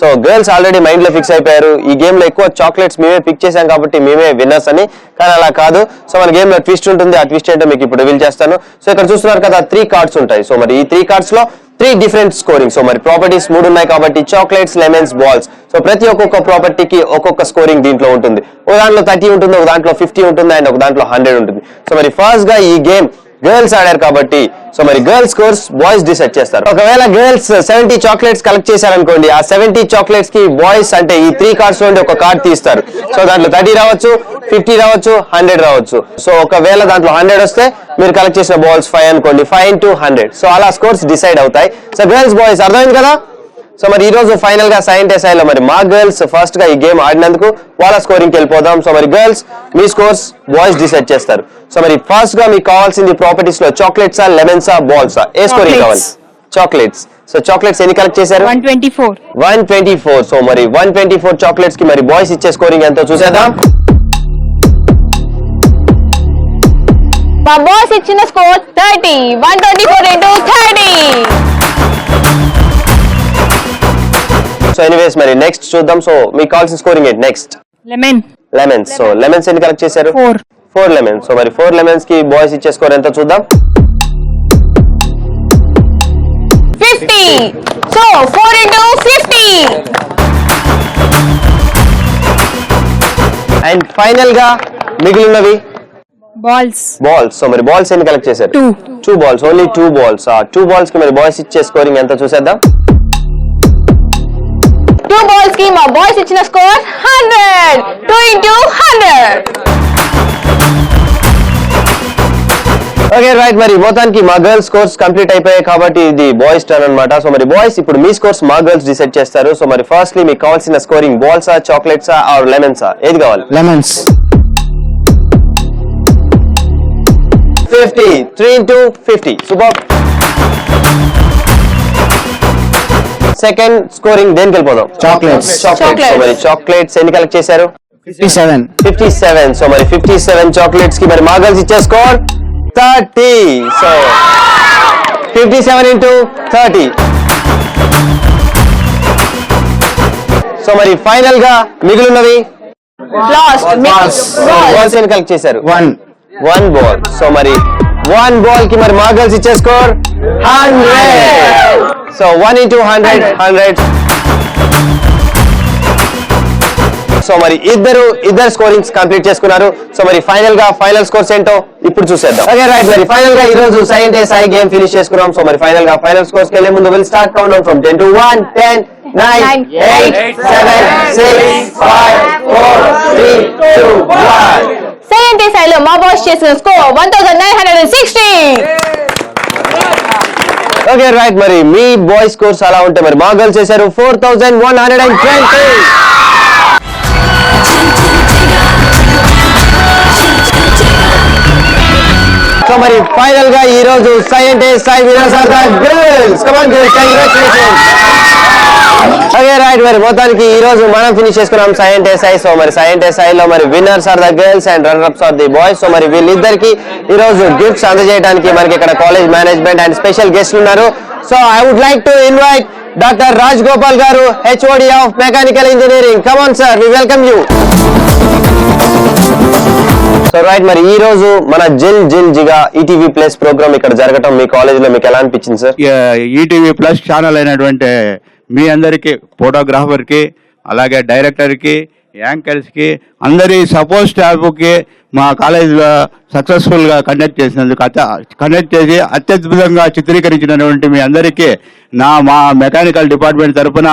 సో గర్ల్స్ ఆల్రెడీ మైండ్ లో ఫిక్స్ అయిపోయారు ఈ గేమ్ లో ఎక్కువ చాక్లెట్స్ మేమే పిక్ చేసాం కాబట్టి మేమే విన్నర్స్ అని. కానీ అలా కాదు. సో మన గేమ్ లో ట్విస్ట్ ఉంటుంది. ఆ ట్విస్ట్ ఏంటో మీకు ఇప్పుడు రివీల్ చేస్తాను. సో ఇక్కడ చూస్తున్నారు కదా 3 కార్డ్స్ ఉంటాయి. సో మరి ఈ 3 కార్డ్స్ లో 3 డిఫరెంట్ స్కోరింగ్. సో మరి ప్రాపర్టీస్ 3 ఉన్నాయి కాబట్టి చాక్లెట్స్, లెమన్స్, బాల్స్. సో ప్రతి ఒక్కొక్క ప్రాపర్టీకి ఒక్కొక్క స్కోరింగ్ దీంట్లో ఉంటుంది. ఒక దాంట్లో 30 ఉంటుంది, ఒక దాంట్లో 50 ఉంటుంది అండ్ ఒక దాంట్లో 100 ఉంటుంది. సో మరి ఫస్ట్ గా ఈ గేమ్ గర్ల్స్ ఆడారు కాబట్టి సో మరి గర్ల్స్ స్కోర్స్ బాయ్స్ డిసైడ్ చేస్తారు. ఒకవేళ గర్ల్స్ 70 చాక్లెట్స్ కలెక్ట్ చేశారనుకోండి ఆ 70 చాక్లెట్స్ కి బాయ్స్ అంటే ఈ 3 కార్డ్స్ నుండి ఒక కార్డ్ తీస్తారు. సో దాంట్లో 30 రావచ్చు, 50 రావచ్చు, 100 రావచ్చు. సో ఒకవేళ దాంట్లో 100 వస్తే మీరు కలెక్ట్ చేసిన బాల్స్ 5 అనుకోండి, 5 into 100. సో అలా స్కోర్స్ డిసైడ్ అవుతాయి. సో గర్ల్స్ బాయ్స్ అర్థమైంది కదా. సో మరి ఈ రోజు ఫైనల్ గా సై అంటే సైలో మరి మా గర్ల్స్ ఫస్ట్ గా ఈ గేమ్ ఆడినందుకు వాళ్ళ స్కోరింగ్ వెళ్ళిపోదాం. సో మరి గర్ల్స్ మీ స్కోర్స్ బాయ్స్ డిసైడ్ చేస్తారు. సో మరి ఫస్ట్ గా మీకు కావాల్సింది ప్రాపర్టీస్ లో చాక్లెట్సా, లెమన్సా, బాల్సా? ఏ స్కోరింగ్ కావాలి? చాక్లెట్స్. సో చాక్లెట్స్ ఎన్ని కలెక్ట్ చేశారు? 124. 124. సో మరి 124 చాక్లెట్స్ కి మరి బాయ్స్ ఇచ్చే స్కోరింగ్ ఎంతో చూసేద్దాం. మా బాయ్స్ ఇచ్చిన స్కోర్ 30. 124 into 30. సో ఎనీవేస్ మరి నెక్స్ట్ చూద్దాం. సో మీకు కావాల్సిన స్కోరింగ్ ఏంటి నెక్స్ట్? లెమన్స్. సో లెమన్స్ ఎన్ని కలెక్ట్ చేశారు? 4 లెమన్స్. సో మరి 4 లెమన్స్ కి బాయ్స్ ఇచ్చే స్కోర్ ఎంత చూద్దాం. 50. So 4 into 50. అండ్ ఫైనల్ గా మిగిలినవి బాల్స్. సో మరి బాల్స్ ఎన్ని కలెక్ట్ చేశారు? 2 balls, only 2 balls. 2 balls కి మరి బాయ్స్ ఇచ్చే స్కోరింగ్ ఎంత చూసేద్దాం. 2 balls కి మా బాయ్స్ ఇచ్చిన స్కోర్ 100. 2 into 100. ఓకే రైట్, మరి మొత్తానికి మా గర్ల్స్ స్కోర్స్ కంప్లీట్ అయిపోయాయి కాబట్టి ఇది బాయ్స్ టర్న్ అన్నమాట. సో మరి బాయ్స్ ఇప్పుడు మీ స్కోర్స్ మా గర్ల్స్ డిసైడ్ చేస్తారు. సో మరి ఫస్ట్లీ మీకు కావాల్సిన స్కోరింగ్ బాల్సా, చాక్లెట్సా ఆర్ లెమన్సా, ఏది కావాలి? Lemons. 50. 3 into 50. Super. Second scoring దేనికి వెళ్ళిపోదాం? చాక్లెట్స్. చాక్లెట్స్. మరి చాక్లెట్స్ ఎన్ని కలెక్ట్ చేశారు? 57. 57. సో మరి 57 చాక్లెట్స్ కి మరి మా గర్ల్స్ ఇచ్చే స్కోర్ 30. So 57 into 30. సో మరి ఫైనల్ గా మిగిలినవి బాల్స్ ఎన్ని కలెక్ట్ చేశారు? 1 బాల్. సో మరి 1 బాల్ కి మరి మా గర్ల్స్ ఇచ్చే స్కోర్ 100. So 1 into 100. 100. సో మరి ఇద్దరు స్కోరింగ్స్ కంప్లీట్ చేసుకున్నారు. సో మరి ఫైనల్ గా ఫైనల్ స్కోర్స్ ఏంటో ఇప్పుడు చూసేద్దాం. ఓకే రైట్, మరి ఫైనల్ గా ఈ రోజు సై గేమ్ ఫినిష్ చేసుకున్నాం. సో మరి ఫైనల్ గా ఫైనల్ స్కోర్స్ కి వెళ్ళే ముందు will start count down from 10 to 1. 10, 9, 8, 7, 6, 5, 4, 3, 2, 1. సైలో మా బాయ్స్ చేసిన స్కోర్ 1960. ఓకే రైట్, మరి మీ బాయ్స్ స్కోర్స్ అలా ఉంటే మరి మా గర్ల్స్ చేశారు 4120. సో మరి ఫైనల్ గా ఈ రోజు సై winners are the girls. Come on girls, congratulations. Okay right, మరి మొత్తానికి ఈ రోజు మనం ఫినిష్ చేసుకున్నాం సై. సో మరి సైలో మరి winners are the girls and runner ups are the boys. So మరి వీళ్ళిద్దరికి ఈ రోజు గిఫ్ట్స్ అందజేయడానికి మనకి ఇక్కడ college management and special guest ఉన్నారు. So I would like to invite doctor Raj Gopal garu, HOD of mechanical engineering. Come on sir, we welcome you. So right, మరి ఈ రోజు మన జిల్ జిగా ఈటీవీ ప్లస్ ప్రోగ్రామ్ ఇక్కడ జరగటం మీ కాలేజ్ లో మీకు ఎలా అనిపించింది సార్? ఈటీవీ ప్లస్ ఛానల్ అయినటువంటి మీ అందరికి, ఫోటోగ్రాఫర్ కి, అలాగే డైరెక్టర్ కి, యాంకర్స్ కి, అందరి సపోర్ట్ స్టాఫ్ కి మా కాలేజీలో సక్సెస్ఫుల్ గా కండక్ట్ చేసి అత్యద్భుతంగా చిత్రీకరించినటువంటి మీ అందరికీ మా మెకానికల్ డిపార్ట్మెంట్ తరఫున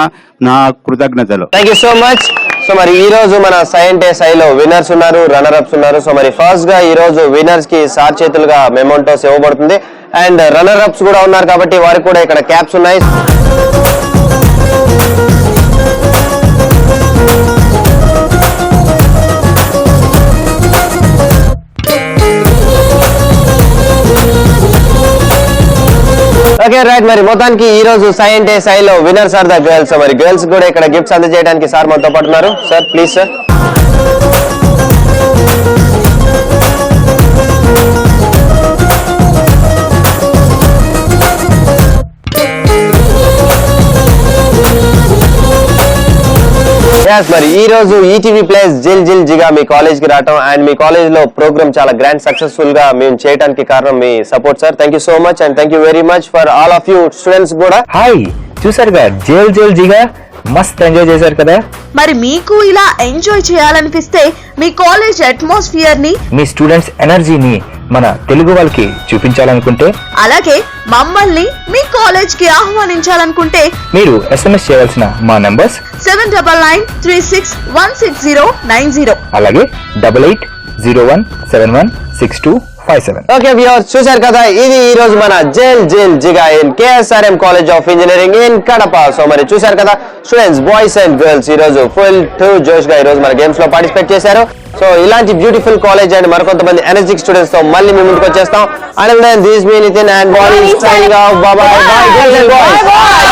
నా కృతజ్ఞతలు. Thank you so much. So మరి ఈ రోజు మన సైలో విన్నర్స్ ఉన్నారు, రన్నర్ అప్స్ ఉన్నారు. సో మరి ఫస్ట్ గా ఈ రోజు విన్నర్స్ కి సార్ చేతులుగా మెమోంటోస్ ఇవ్వబడుతుంది అండ్ రన్నర్ అప్స్ కూడా ఉన్నారు కాబట్టి వారికి కూడా ఇక్కడ క్యాప్స్ ఉన్నాయి. ఓకే రైట్, మరి మొత్తానికి ఈ రోజు సైలో విన్నర్స్ ఆర్ ద గర్ల్స్. మరి గర్ల్స్ కూడా ఇక్కడ గిఫ్ట్స్ అందజేయడానికి సార్ మనతో పాటు ఉన్నారు. Sir please sir. మరి ఈ రోజు ఈటీవీ ప్లస్ జిల్ జిగా మీ కాలేజ్ కి రావటం అండ్ మీ కాలేజ్ లో ప్రోగ్రామ్ చాలా గ్రాండ్ సక్సెస్ఫుల్ గా మేము చేయడానికి కారణం మీ support sir. Thank you so much and thank you very much for all of you students కూడా. హాయ్, చూసారుగా జిల్ జిగా మస్త్ ఎంజాయ్ చేశారు కదా. మరి మీకు ఇలా ఎంజాయ్ చేయాలనిపిస్తే మీ కాలేజ్ అట్మాస్ఫియర్ ని, మీ స్టూడెంట్స్ ఎనర్జీని మన తెలుగు వాళ్ళకి చూపించాలనుకుంటే, అలాగే మమ్మల్ని మీ కాలేజ్ కి ఆహ్వానించాలనుకుంటే మీరు SMS చేయవలసిన మా నంబర్స్ 7993616090, అలాగే 8801716257. ఓకే వ్యూవర్స్, చూశారు కదా, ఇది ఈ రోజు మన jail జిగా in KSRM college of engineering in Kadapa. So మరి చూశారు కదా స్టూడెంట్స్, బాయ్స్ అండ్ గర్ల్స్ ఈ రోజు ఫుల్ టు జోష్ గా ఈ రోజు మన గేమ్స్ లో పార్టిసిపేట్ చేశారు. సో ఇలాంటి బ్యూటిఫుల్ కాలేజ్ అండ్ మరికొంతమంది ఎనర్జిక్ స్టూడెంట్స్ తో మళ్ళీ మీ ముందుకు వచ్చేస్తాం. And then this me Nitin and body signing off. Bye bye girls and boys.